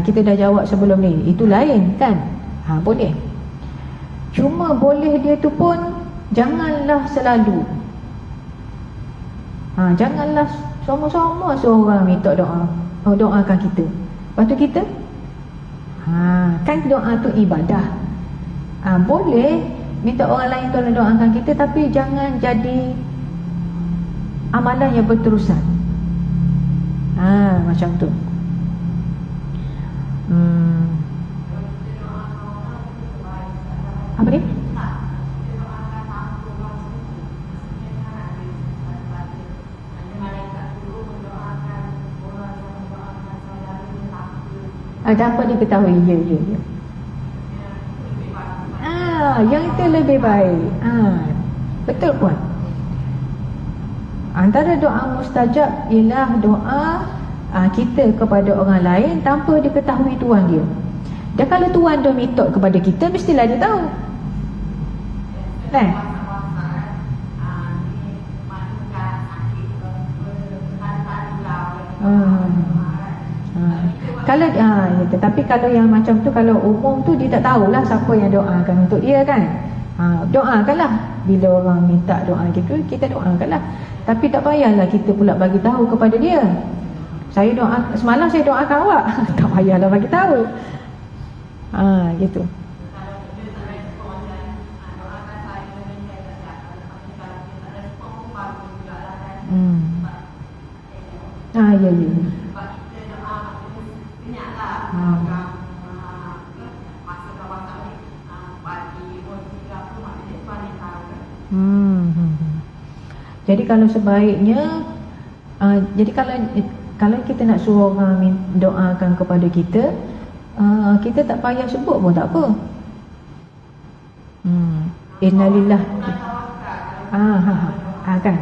B: Kita dah jawab sebelum ni, itu lain kan? Boleh. Cuma boleh dia tu pun janganlah selalu. Janganlah sama-sama seorang minta doakan kita. Lepas tu kita kan doa tu ibadah. Boleh minta orang lain tolong doakan kita, tapi jangan jadi amalan yang berterusan. Macam tu. Apa ni? Dapat diketahui. Ya. Yang itu lebih baik. Betul puan. Antara doa mustajab ialah doa kita kepada orang lain tanpa diketahui tuan dia. Dan kalau tuan dia minta kepada kita, mestilah dia tahu. Kan? Kalau tetapi kalau yang macam tu, kalau umum tu dia tak tahulah siapa yang doakan untuk dia kan. Doakanlah. Bila orang minta doa gitu, kita doakanlah. Tapi tak payahlah kita pula bagi tahu kepada dia. Semalam saya doakan awak. Tak payahlah bagi tahu. Gitu. Ya. Jadi kalau sebaiknya jadi kalau kita nak suruh orang doakan kepada kita, kita tak payah sebut pun tak apa. Innalillah. Kan.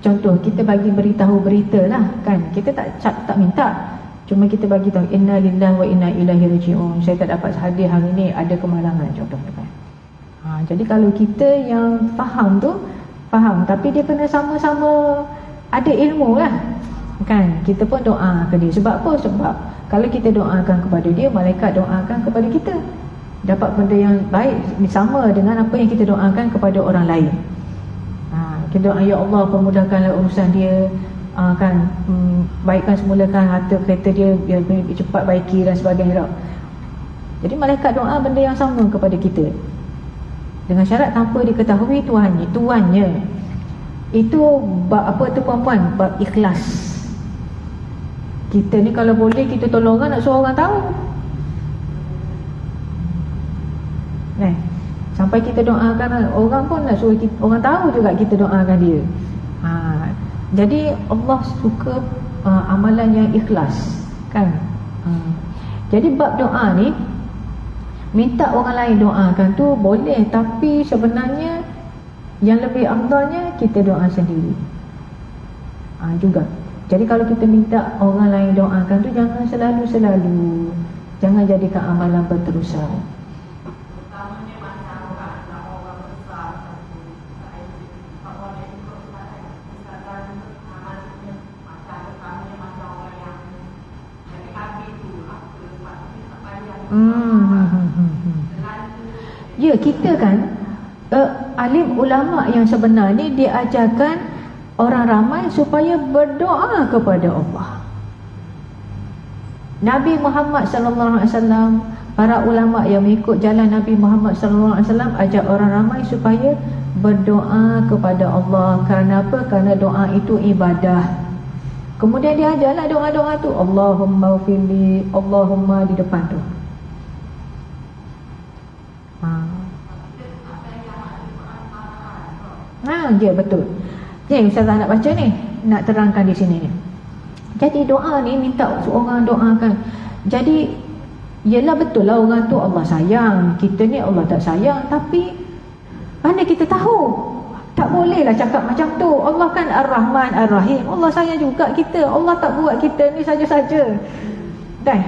B: Contoh kita bagi beritahu berita lah kan. Kita tak minta. Cuma kita bagi tahu innalillah wa inna ilaihi raji'un. Saya tak dapat hadir hari ni, ada kemalangan contohnya kan. Jadi kalau kita yang faham tu, faham, tapi dia kena sama-sama ada ilmu lah kan. Kita pun doa ke dia. Sebab apa? Sebab kalau kita doakan kepada dia, malaikat doakan kepada kita, dapat benda yang baik sama dengan apa yang kita doakan kepada orang lain. Kita doa, ya Allah permudahkanlah urusan dia, kan, baikkan semulakan harta kereta dia biar cepat baiki dan sebagainya. Jadi malaikat doa benda yang sama kepada kita, dengan syarat tanpa diketahui tuannya. Itu bab apa tu puan-puan? Bab ikhlas. Kita ni kalau boleh kita tolong orang, nak suruh orang tahu. Sampai kita doakan orang pun nak suruh orang tahu juga kita doakan dia. Jadi Allah suka amalan yang ikhlas kan. Jadi bab doa ni, minta orang lain doakan tu boleh, tapi sebenarnya yang lebih afdalnya kita doa sendiri juga. Jadi kalau kita minta orang lain doakan tu, jangan selalu-selalu, jangan jadikan amalan berterusan. Ya, kita kan alim ulama yang sebenar ni diajarkan orang ramai supaya berdoa kepada Allah. Nabi Muhammad sallallahu alaihi wasallam, para ulama yang mengikut jalan Nabi Muhammad sallallahu alaihi wasallam ajak orang ramai supaya berdoa kepada Allah. Kerana apa? Kerana doa itu ibadah. Kemudian dia ajarlah doa-doa tu, Allahumma ufili, Allahumma di depan tu. Ya betul. Jadi Ustazah nak baca ni, nak terangkan di sini ni. Jadi doa ni minta seorang doakan. Jadi yelah betul lah orang tu Allah sayang, kita ni Allah tak sayang, tapi mana kita tahu Tak bolehlah cakap macam tu. Allah kan Ar-Rahman Ar-Rahim. Allah sayang juga kita. Allah tak buat kita ni saja-saja. Dan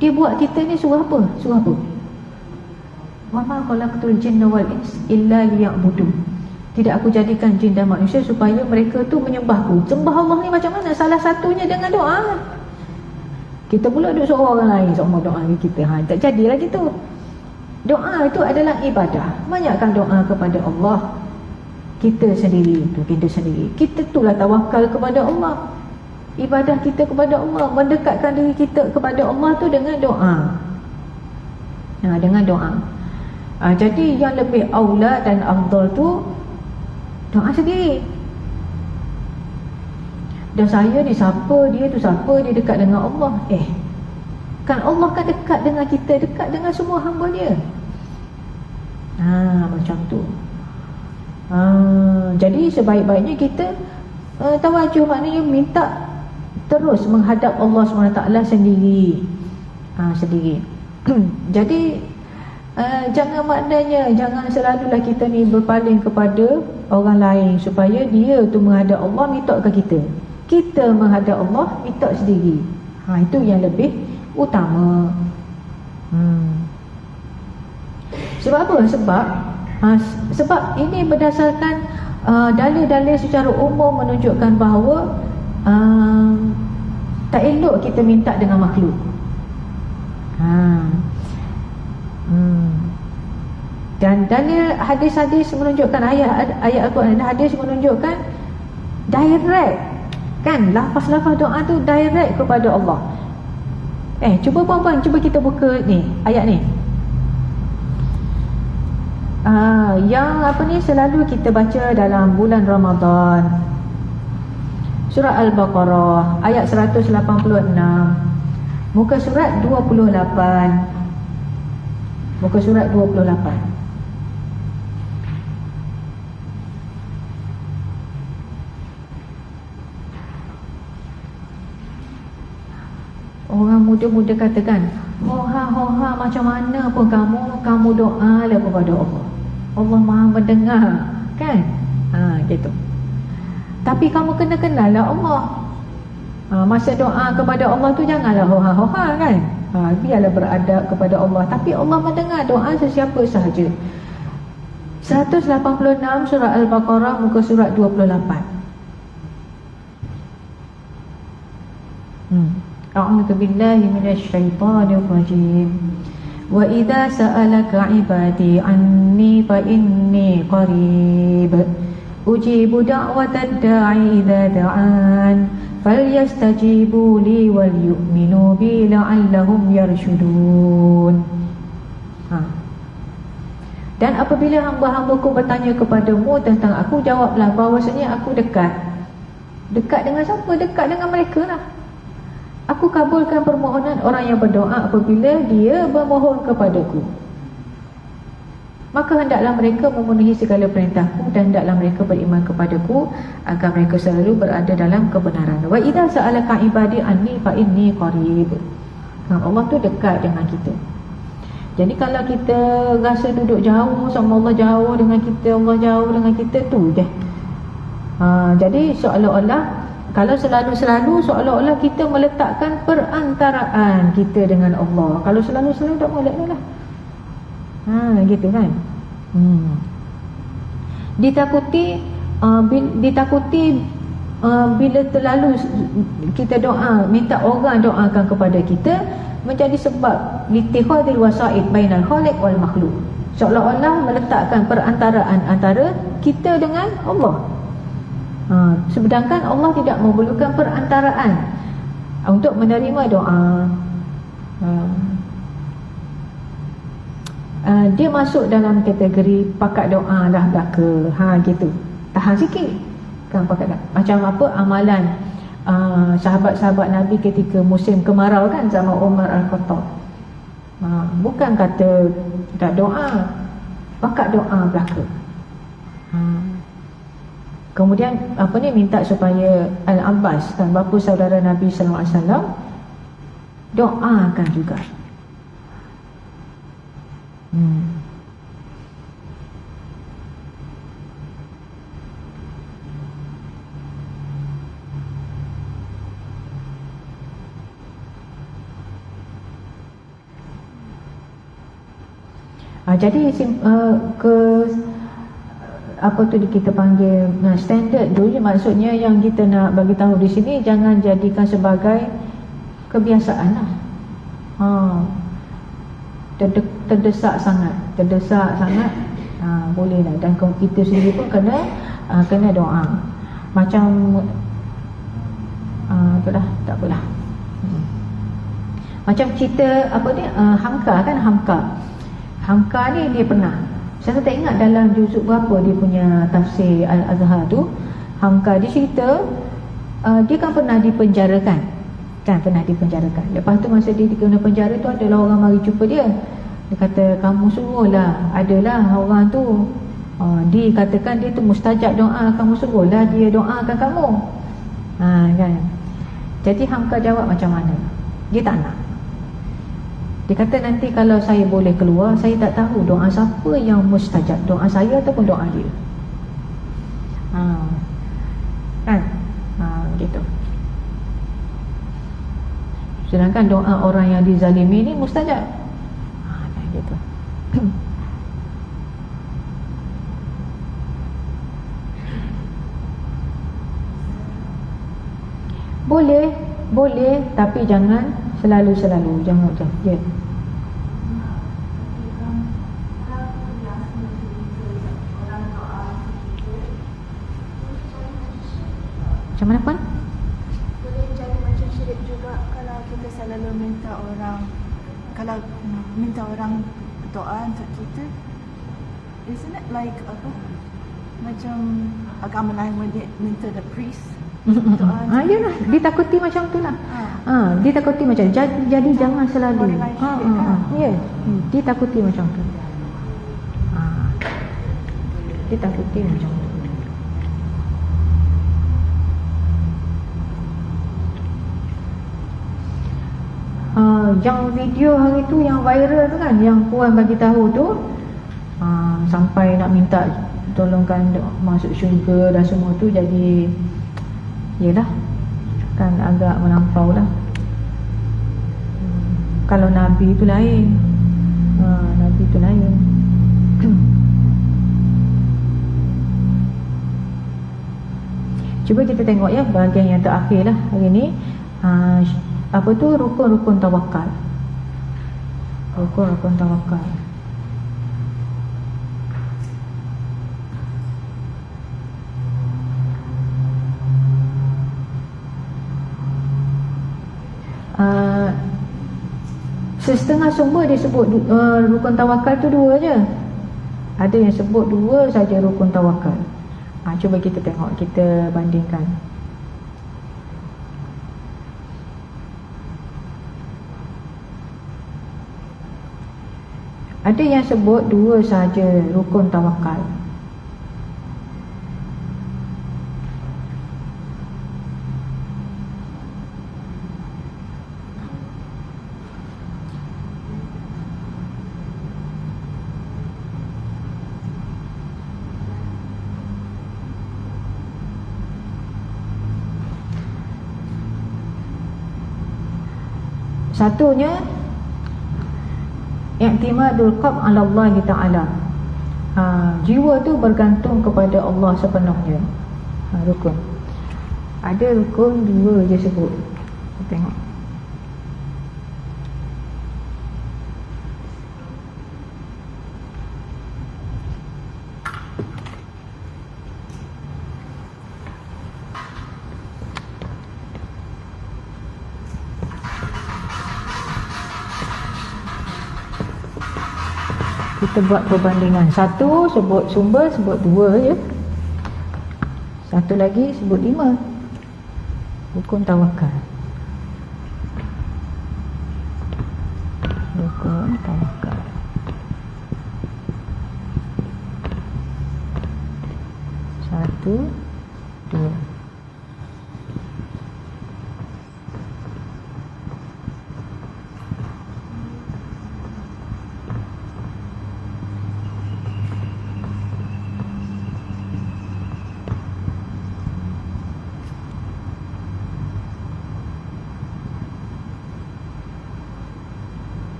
B: dia buat kita ni suruh apa? Suruh apa? Wa ma khalaqtul jinna wal ins illa liya'budun. Tidak aku jadikan jin dan manusia supaya mereka tu menyembahku. Sembah Allah ni macam mana? Salah satunya dengan doa. Kita pula duk suruh orang lain sama doa kita. Tak jadilah gitu. Doa itu adalah ibadah. Banyakkan doa kepada Allah. Kita sendiri tu, kita sendiri. Kita itulah tawakal kepada Allah. Ibadah kita kepada Allah, mendekatkan diri kita kepada Allah tu dengan doa. Dengan doa. Jadi yang lebih aula dan afdal tu doa sendiri. Dan saya ni siapa, dia tu siapa, dia dekat dengan Allah. Kan Allah kan dekat dengan kita, dekat dengan semua hamba dia. Macam tu. Jadi sebaik-baiknya kita tawajuh, maknanya minta terus menghadap Allah SWT sendiri. Sendiri. Jadi jangan maknanya, jangan selalulah kita ni berpaling kepada orang lain supaya dia tu menghadap Allah minta ke kita. Kita menghadap Allah minta sendiri. Itu yang lebih utama. Sebab apa? Sebab ini berdasarkan dalil-dalil secara umum menunjukkan bahawa tak elok kita minta dengan makhluk. Dan dalil hadis-hadis menunjukkan, ayat Al-Quran dan hadis menunjukkan direct, kan, lafaz-lafaz doa tu direct kepada Allah. Cuba puan-puan, cuba kita buka ni, ayat ni. Yang apa ni selalu kita baca dalam bulan Ramadan. Surah Al-Baqarah ayat 186, muka surat 28. Muka surat 28. Orang muda-muda katakan, hoha macam mana pun kamu doa lah kepada Allah. Allah Maha mendengar, kan? Gitu. Tapi kamu kena kenal lah Allah. Masa doa kepada Allah tu janganlah hoha-hoha, kan? Biarlah beradab kepada Allah. Tapi Allah mendengar doa sesiapa sahaja. 186 surah Al-Baqarah, muka surat 28. A'udzu billahi minasy syaithanir rajim. Wa idza sa'alaka 'ibadi 'anni fa inni qarib ujibu da'watad da'i idza da'an falyastajibu li wal yu'minu bi la'allahum yarshudun. Dan apabila hamba-hambaku bertanya kepadamu tentang aku, jawablah bahawasanya aku dekat. Dekat dengan siapa? Dekat dengan mereka lah. Aku kabulkan permohonan orang yang berdoa apabila dia bermohon kepadaku. Maka hendaklah mereka memenuhi segala perintahku dan hendaklah mereka beriman kepadaku agar mereka selalu berada dalam kebenaran. Wa idza sa'alaka ibadi anni fa inni qarib. Allah tu dekat dengan kita. Jadi kalau kita rasa duduk jauh sama Allah, jauh dengan kita, Allah jauh dengan kita, tu je. Jadi seolah-olah, kalau selalu-selalu seolah-olah kita meletakkan perantaraan kita dengan Allah. Kalau selalu-selalu tak boleh lah. Gitu kan. Ditakuti bila terlalu kita doa, minta orang doakan kepada kita, menjadi sebab litihadil wasaid bainal khaliq wal makhluk. Seolah-olah meletakkan perantaraan antara kita dengan Allah. Sedangkan Allah tidak memerlukan perantaraan untuk menerima doa. Dia masuk dalam kategori pakat doa dah belaka. Gitu. Tahan sikit kan, pakat dah. Macam apa amalan sahabat-sahabat Nabi ketika musim kemarau kan, zaman Umar Al-Khattab. Bukan kata tak doa, pakat doa belaka. Kemudian minta supaya Al-Abbas, kan, bapa saudara Nabi sallallahu alaihi wasallam, doakan juga. Jadi apa tu kita panggil standard tu, maksudnya yang kita nak bagi tahu di sini jangan jadikan sebagai kebiasaan lah. Terdesak sangat boleh lah. Dan kita sendiri pun kena doa macam itulah, tak apalah. Macam cerita apa ni, Hamka ni dia pernah, saya tak ingat dalam juzuk berapa dia punya tafsir Al-Azhar tu. Hamka dia cerita dia kan pernah dipenjarakan. Lepas tu masa dia kena penjara tu, adalah orang mari jumpa dia. Dia kata, kamu suruhlah, adalah orang tu dikatakan dia tu mustajab doa, kamu suruhlah dia doakan kamu. Kan. Jadi Hamka jawab macam mana? Dia tak nak. Dia kata, nanti kalau saya boleh keluar, saya tak tahu doa siapa yang mustajab, doa saya ataupun doa dia. Kan? Gitu. Sedangkan doa orang yang dizalimi ni mustajab. Gitu. Boleh, tapi jangan selalu-selalu, jangan je. Macam mana Puan?
D: Boleh jadi macam syirik juga kalau kita selalu minta orang doa untuk kita. Isn't it like apa? Macam agama lain when they minta the priest doa.
B: Yalah, ditakuti macam tu lah. Ditakuti macam jadi jangan selalu. Ya, ditakuti macam tu. Ditakuti macam tu. Yang video hari tu yang viral tu kan, yang Puan bagi tahu tu, sampai nak minta tolongkan masuk syurga dan semua tu, jadi yelah kan agak melampau lah. Kalau Nabi tu lain, Nabi tu lain. Cuba kita tengok ya bahagian yang terakhir lah hari ni. Apa tu rukun-rukun tawakal. Rukun-rukun tawakal. Setengah sumber dia sebut rukun tawakal tu 2 je. Ada yang sebut 2 saja rukun tawakal. Cuba kita tengok, kita bandingkan. Ada yang sebut 2 saja rukun tawakal. Satunya i'timadul qalb 'ala Allah Ta'ala. Jiwa tu bergantung kepada Allah sepenuhnya. Rukun. Ada rukun 2 je sebut. Kita tengok. Kita buat perbandingan. Satu sebut sumber, sebut 2 je. Satu lagi sebut 5. Rukun tawakal. Rukun tawakal. Satu, 2.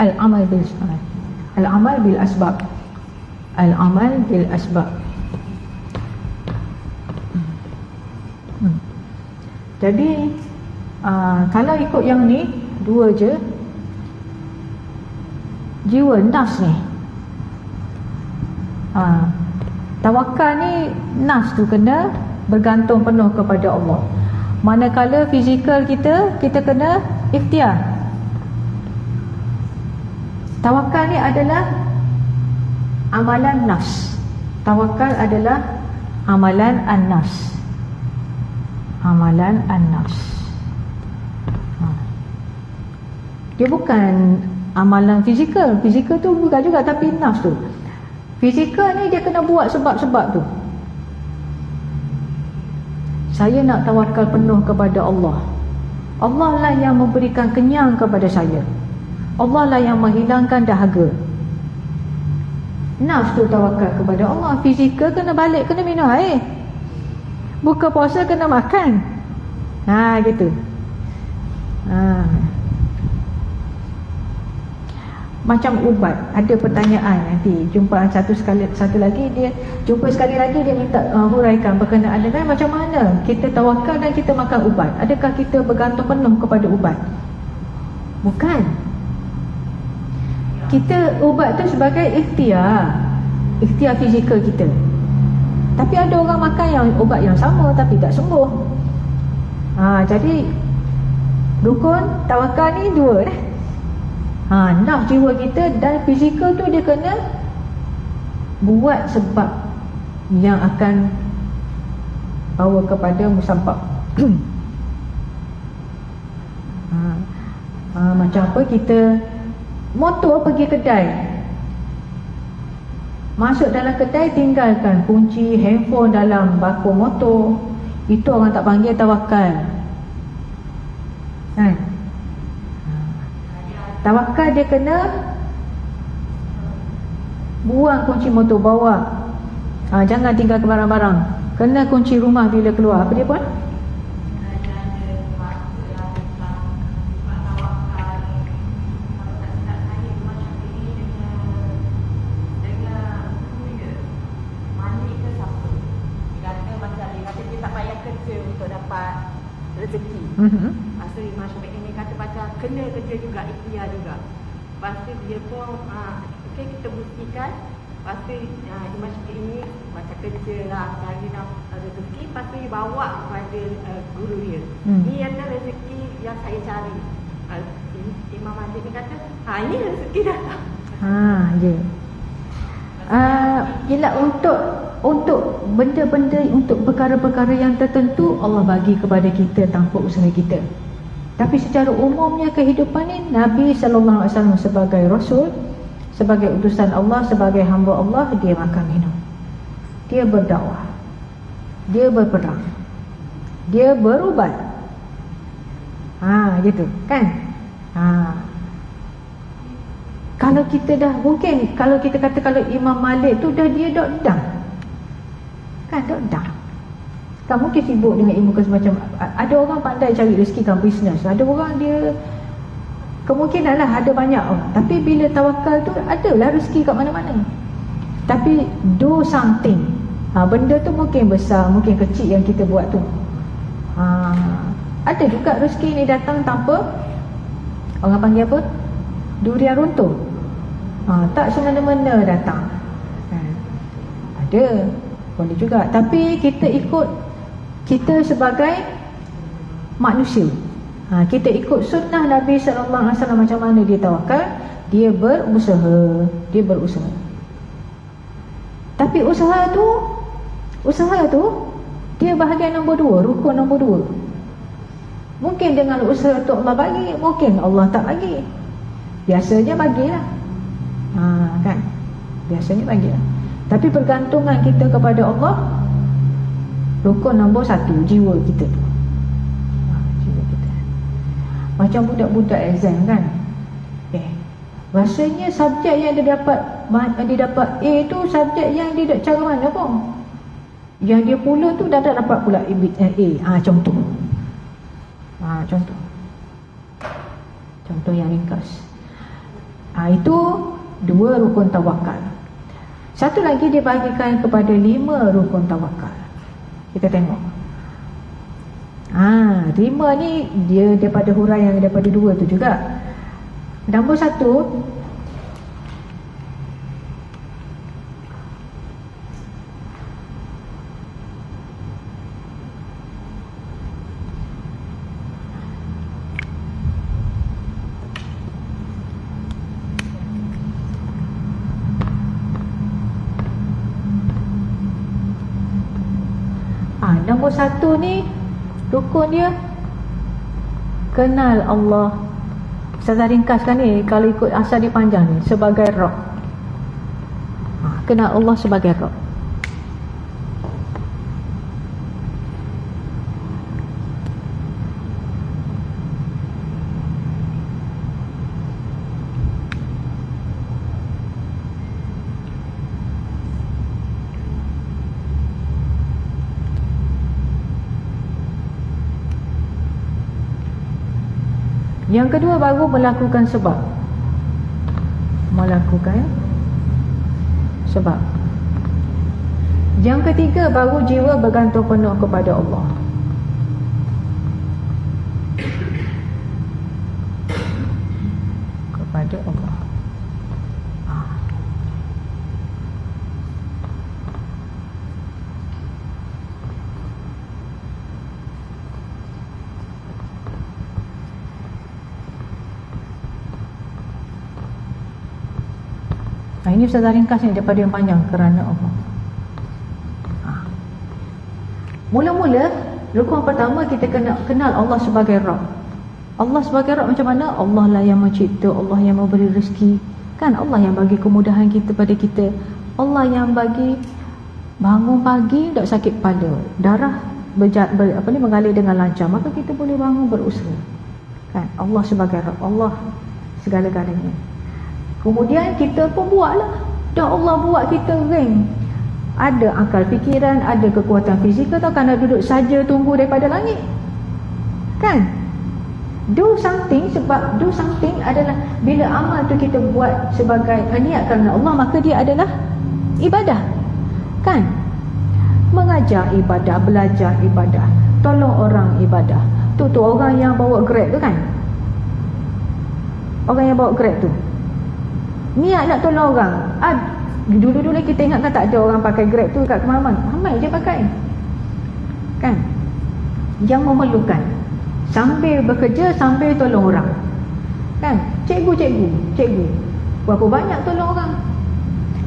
B: Al-amal bil al-amal bil asbab. Al-amal bil asbab. Jadi kalau ikut yang ni dua je, jiwa nafs ni, tawakal ni nafs tu kena bergantung penuh kepada Allah. Manakala fizikal kita kena ikhtiar. Tawakal ni adalah amalan nafs. Tawakal adalah amalan an-nafs. Amalan an-nafs. Dia bukan amalan fizikal. Fizikal tu bukan juga, tapi nafs tu. Fizikal ni dia kena buat sebab-sebab tu. Saya nak tawakal penuh kepada Allah. Allah lah yang memberikan kenyang kepada saya. Allah lah yang menghilangkan dahaga. Nafs tu tawakal kepada Allah. Fizikal kena balik, kena minum air. Buka puasa kena makan. Gitu. Macam ubat, ada pertanyaan nanti jumpa satu lagi, dia jumpa sekali lagi, dia minta huraikan berkenaan dengan macam mana kita tawakal dan kita makan ubat. Adakah kita bergantung penuh kepada ubat? Bukan. Kita ubat tu sebagai ikhtiar fizikal kita. Tapi ada orang makan yang ubat yang sama tapi tak sembuh. Jadi rukun tawakal ni dua dah. Nafs jiwa kita dan fizikal tu dia kena buat sebab yang akan bawa kepada musabbab. Macam apa, kita motor pergi kedai, masuk dalam kedai, tinggalkan kunci handphone dalam bako motor. Itu orang tak panggil tawakal. Kan? Tawakal dia kena buang kunci motor, bawa. Jangan tinggalkan barang-barang. Kena kunci rumah bila keluar. Apa dia pun?
C: Masa Imam Syafi'i ni kata macam kena kerja juga, ikhtiar juga. Lepas tu dia pun okay, kita buktikan. Lepas tu Imam Syafi'i ni macam kerja lah, cari rezeki. Lepas tu dia bawa kepada guru dia. Ni adalah rezeki yang saya cari. Imam Malik ni kata, ini rezeki datang.
B: Je. Ialah untuk benda-benda, untuk perkara-perkara yang tertentu Allah bagi kepada kita tanpa usaha kita. Tapi secara umumnya kehidupan ni, Nabi SAW sebagai Rasul, sebagai utusan Allah, sebagai hamba Allah, dia makan minum, dia berdakwah, dia berperang, dia berubat. Gitu kan. Kalau kita dah, mungkin kalau kita kata kalau Imam Malik tu dia dah kan, dah kan mungkin sibuk dengan ilmu ke semacam. Ada orang pandai cari rezeki kan, bisnes. Ada orang dia kemungkinan lah ada banyak orang. Tapi bila tawakal tu adalah rezeki kat mana-mana. Tapi do something. Benda tu mungkin besar, mungkin kecil yang kita buat tu. Ada juga rezeki ni datang tanpa, orang panggil apa, durian runtuh. Tak semena-mena datang. Ada, boleh juga. Tapi kita ikut, kita sebagai manusia, kita ikut sunnah Nabi SAW macam mana dia tawakal. Dia berusaha. Tapi usaha tu dia bahagian nombor 2, rukun nombor 2. Mungkin dengan usaha tu Allah bagi, mungkin Allah tak bagi. Biasanya bagilah. Kan? Biasanya bagilah. Tapi pergantungan kita kepada Allah, rukun nombor 1, jiwa kita tu. Jiwa kita. Macam budak-budak exam kan. Rasanya subjek yang dia dapat A tu subjek yang dia tak cara mana pun. Yang dia pula tu dah dapat pula A. Contoh. Contoh yang ringkas. Itu 2 rukun tawakal. Satu lagi dia bahagikan kepada 5 rukun tawakal. Kita tengok. 5 ni dia daripada huraian daripada 2 tu juga. Nombor 1, nombor 1 ni rukun dia kenal Allah. Saya ringkaskan ni, kalau ikut asal dia panjang ni, sebagai Rabb. Kenal Allah sebagai Rabb. Yang kedua baru melakukan sebab. Melakukan sebab. Yang ketiga baru jiwa bergantung penuh kepada Allah. Kepada Allah. Ini Ustaz ringkas ni daripada yang panjang, kerana Allah. Mula-mula rukun pertama kita kena kenal Allah sebagai Rabb. Allah sebagai Rabb macam mana? Allah lah yang mencipta, Allah yang memberi rezeki, kan? Allah yang bagi kemudahan kita pada kita, Allah yang bagi bangun pagi tak sakit kepala, darah mengalir dengan lancar, maka kita boleh bangun berusaha, kan? Allah sebagai Rabb, Allah segala-galanya. Kemudian kita pun buatlah. Dah Allah buat kita ring. Ada akal fikiran, ada kekuatan fizikal, tau kan? Nak duduk saja tunggu daripada langit, kan? Do something, sebab do something adalah bila amal tu kita buat sebagai niat kerana Allah, maka dia adalah ibadah, kan? Mengajar ibadah, belajar ibadah, tolong orang ibadah. Tu orang yang bawa Grab tu, kan? Orang yang bawa Grab tu niat nak tolong orang. Dulu-dulu kita ingatkan tak ada orang pakai Grab tu kat kemana-mana. Ramai je pakai, kan? Yang memerlukan, sambil bekerja sambil tolong orang, kan? Cikgu berapa banyak tolong orang.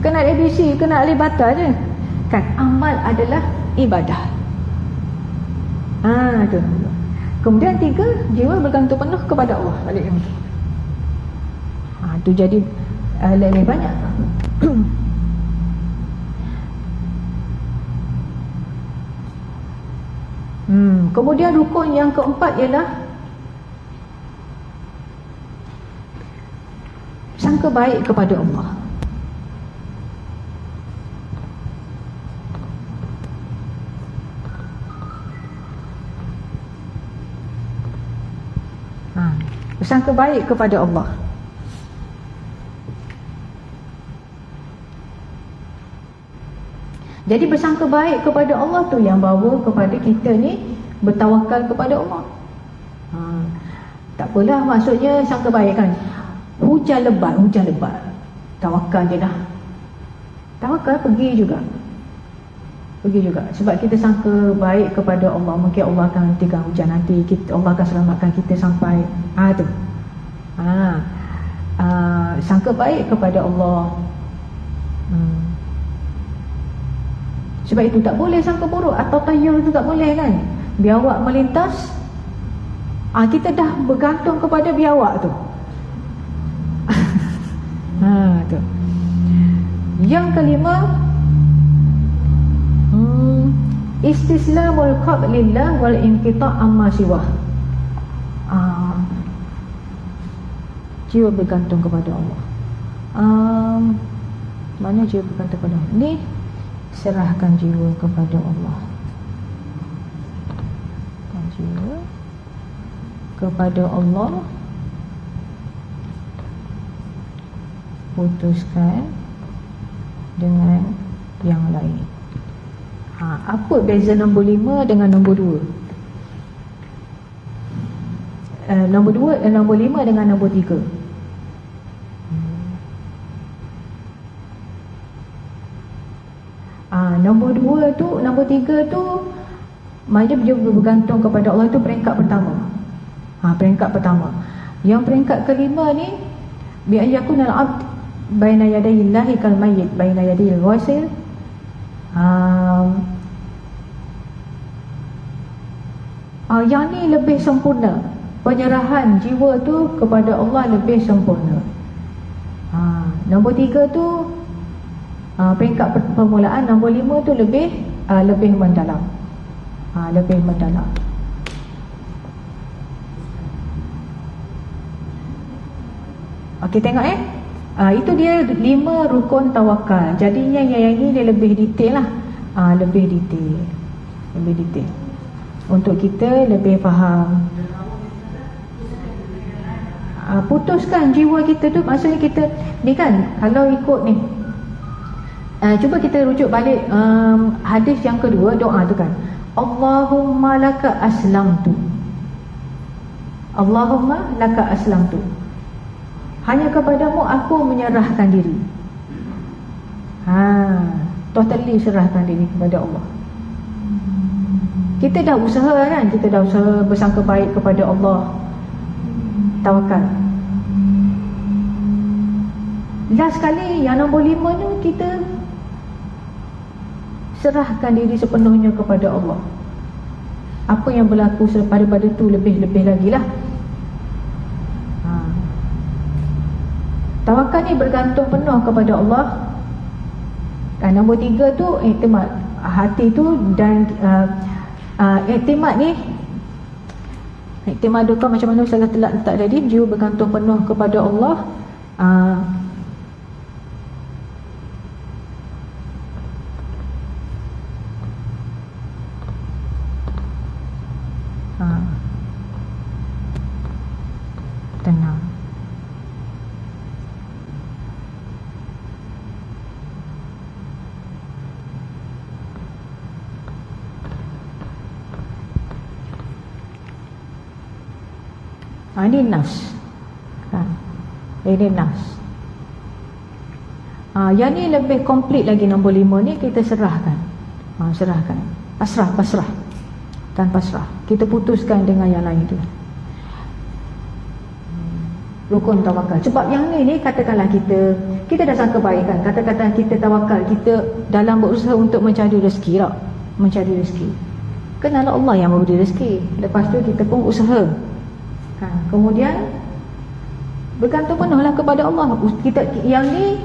B: Kenal ABC, kenal alif bata je, kan? Amal adalah ibadah. Tu. Kemudian 3, jiwa bergantung penuh kepada Allah. Balik yang tu. Tu jadi lebih banyak. Kemudian rukun yang keempat ialah sangka baik kepada Allah. Bersangka baik kepada Allah. Jadi bersangka baik kepada Allah tu yang bawa kepada kita ni bertawakal kepada Allah. Tak apalah, maksudnya sangka baik, kan? Hujan lebat, tawakal je dah. Tawakal pergi juga. Sebab kita sangka baik kepada Allah, mungkin Allah akan hentikan hujan nanti, Allah akan selamatkan kita sampai tu. Sangka baik kepada Allah. Sebab itu tak boleh sangka buruk atau tayyul, itu tak boleh, kan? Biawak melintas, kita dah bergantung kepada biawak tu. Tu. Yang kelima, istislamul qalb lillah wal inqita' amma siwah. Jiwa bergantung kepada Allah. Mana jiwa bergantung kepada Allah? Ni serahkan jiwa kepada Allah. Jiwa kepada Allah. putuskan dengan yang lain. Apa beza nombor 5 dengan nombor 2? Nombor 5 dengan nombor 3. Nombor 2 tu, nombor 3 tu maknanya dia bergantung kepada Allah, itu peringkat pertama. Peringkat pertama. Yang peringkat kelima ni, bi ayyakunal abd baina yadayillahi kal mayyit baina yadayil ghasil. Yang ni lebih sempurna. Penyerahan jiwa tu kepada Allah lebih sempurna. Nombor 3 tu peringkat permulaan. Nombor 5 tu lebih mendalam. Lebih mendalam. Okey, tengok itu dia 5 rukun tawakal. Jadinya yang ini dia lebih detail lah. Lebih detail untuk kita lebih faham. Putuskan jiwa kita tu, maksudnya kita ni kan, kalau ikut ni, cuba kita rujuk balik hadis yang kedua, doa tu kan, Allahumma laka aslamtu, Allahumma laka aslamtu, hanya kepadamu aku menyerahkan diri. Totally serahkan diri kepada Allah. Kita dah usaha kan, kita dah usaha bersangka baik kepada Allah, tawakal. Last sekali yang nombor 5 ni, kita serahkan diri sepenuhnya kepada Allah. Apa yang berlaku pada tu lebih-lebih lagi lah. Tawakal ni bergantung penuh kepada Allah. Nombor 3 tu iktimad hati tu, dan iktimad ni, iktimad duka macam mana saya telah letak tadi, jiwa bergantung penuh kepada Allah. Tenang. Ini nafs. Ini nafs. Yang ni lebih komplit lagi. Nombor 5 ni kita serahkan. Serahkan. Pasrah. Dan pasrah. Kita putuskan dengan yang lain tu. Rukun tawakal. Sebab yang ni katakanlah kita dah sangka baik kan, kata-kata kita tawakal, kita dalam berusaha untuk mencari rezeki lah. Mencari rezeki. Kenalah Allah yang memberi rezeki. Lepas tu kita pun usaha. Kemudian bergantung penuhlah kepada Allah. Kita yang ni,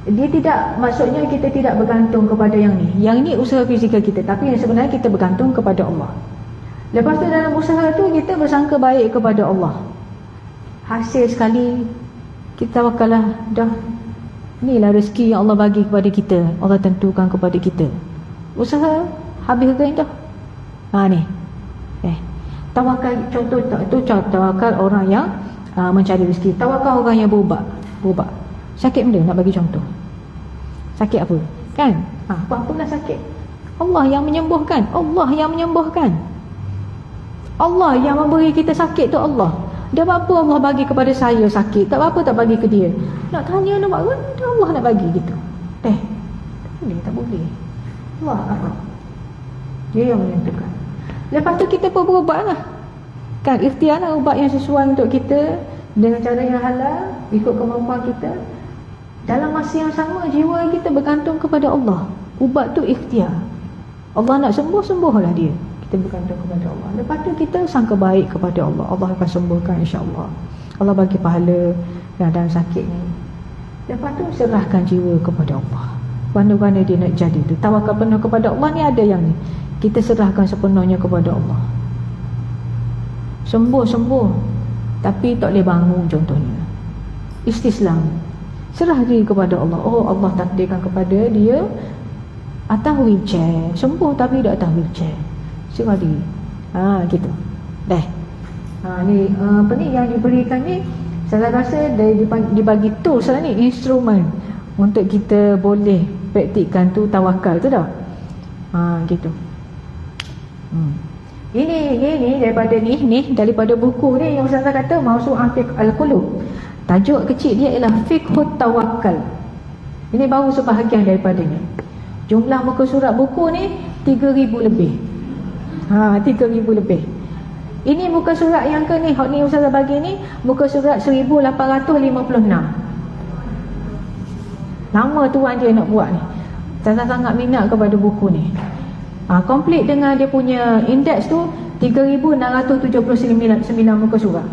B: dia tidak, maksudnya kita tidak bergantung kepada yang ni. Yang ni usaha fizikal kita, tapi yang sebenarnya kita bergantung kepada Allah. Lepas tu dalam usaha tu kita bersangka baik kepada Allah. Hasil sekali kita tawakallah, dah inilah rezeki yang Allah bagi kepada kita, Allah tentukan kepada kita. Usaha habis ke dah. Ni tawakal, contoh tu tawakal orang yang mencari rezeki. Tawakal orang yang berubat. Sakit benda, nak bagi contoh. Sakit apa? Kan? Apa-apalah sakit. Allah yang menyembuhkan. Allah yang memberi kita sakit tu Allah. Dah apa Allah bagi kepada saya sakit, tak apa tak bagi ke dia. Nak tanya nak buat apa? Allah nak bagi gitu. Tak boleh. Allah apa? Dia yang menentukan. Lepas tu kita pun berubat lah. Kan, ikhtiar lah ubat yang sesuai untuk kita, dengan cara yang halal, ikut kemampuan kita. Dalam masa yang sama, jiwa kita bergantung kepada Allah. Ubat tu ikhtiar. Allah nak sembuh, sembuhlah dia. Kita bergantung kepada Allah. Lepas tu kita sangka baik kepada Allah. Allah akan sembuhkan insya-Allah. Allah bagi pahala dalam sakit ni. Lepas tu serahkan jiwa kepada Allah. Mana-mana dia nak jadi tu. Tawakal penuh kepada Allah ni ada yang ni. Kita serahkan sepenuhnya kepada Allah. Sembuh. Tapi tak boleh bangun contohnya. Istislam. Serah diri kepada Allah. Oh, Allah takdirkan kepada dia atas wheelchair. Sembuh tapi tak atas wheelchair. Serah diri. Gitu. Ni apa ni yang diberikan ni, Saya rasa dibagi tools lah ni, instrumen untuk kita boleh praktikkan tu tawakal tu dah. Gitu. Ini daripada buku ni yang Ustaz kata Mawsu'ah Fiqh Al-Qulub. Tajuk kecil dia ialah Fiqhut Tawakkal. Ini baru sebahagian daripadanya. Jumlah muka surat buku ni 3,000 lebih. 3,000 lebih. Ini muka surat yang ke ni, hak ni Ustazah bagi ni, muka surat 1856. Lama tuan dia nak buat ni. Ustazah sangat minat kepada buku ni. Komplit dengan dia punya indeks tu 3,679 muka surat.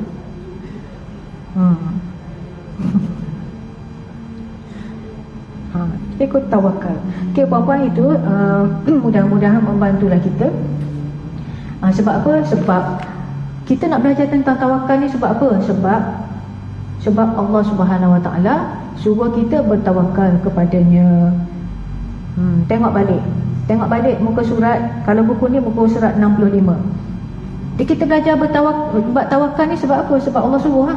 B: Ikut tawakal. Okey puan-puan, itu mudah-mudahan membantulah kita. Sebab apa? Sebab kita nak belajar tentang tawakal ni sebab apa? Sebab Allah Subhanahu Wa Taala suruh kita bertawakal kepadanya. Tengok balik muka surat. Kalau buku ni muka surat 65. Jadi kita belajar bertawakal ni sebab apa? Sebab Allah suruh.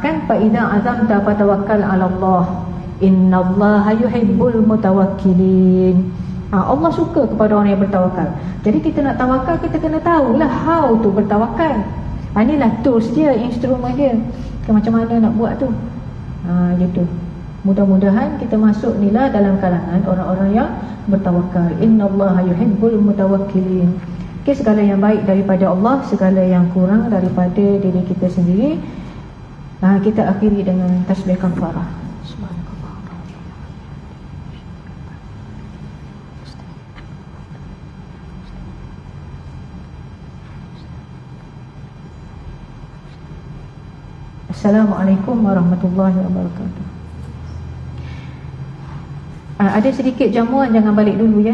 B: Kan fa idza azamta fatawakkal 'ala Allah. Innallaha yuhibbul mutawakkilin. Allah suka kepada orang yang bertawakal. Jadi kita nak tawakal, kita kena tahulah how to bertawakal. Inilah tools dia, instrumen dia. Macam mana nak buat tu. Gitu. Mudah-mudahan kita masuk ni lah dalam kalangan orang-orang yang bertawakal. Innallaha yuhibbul mutawakkilin. Okay, segala yang baik daripada Allah, segala yang kurang daripada diri kita sendiri. Kita akhiri dengan tasbih kafarah. Assalamualaikum warahmatullahi wabarakatuh. Ada sedikit jamuan, jangan balik dulu ya.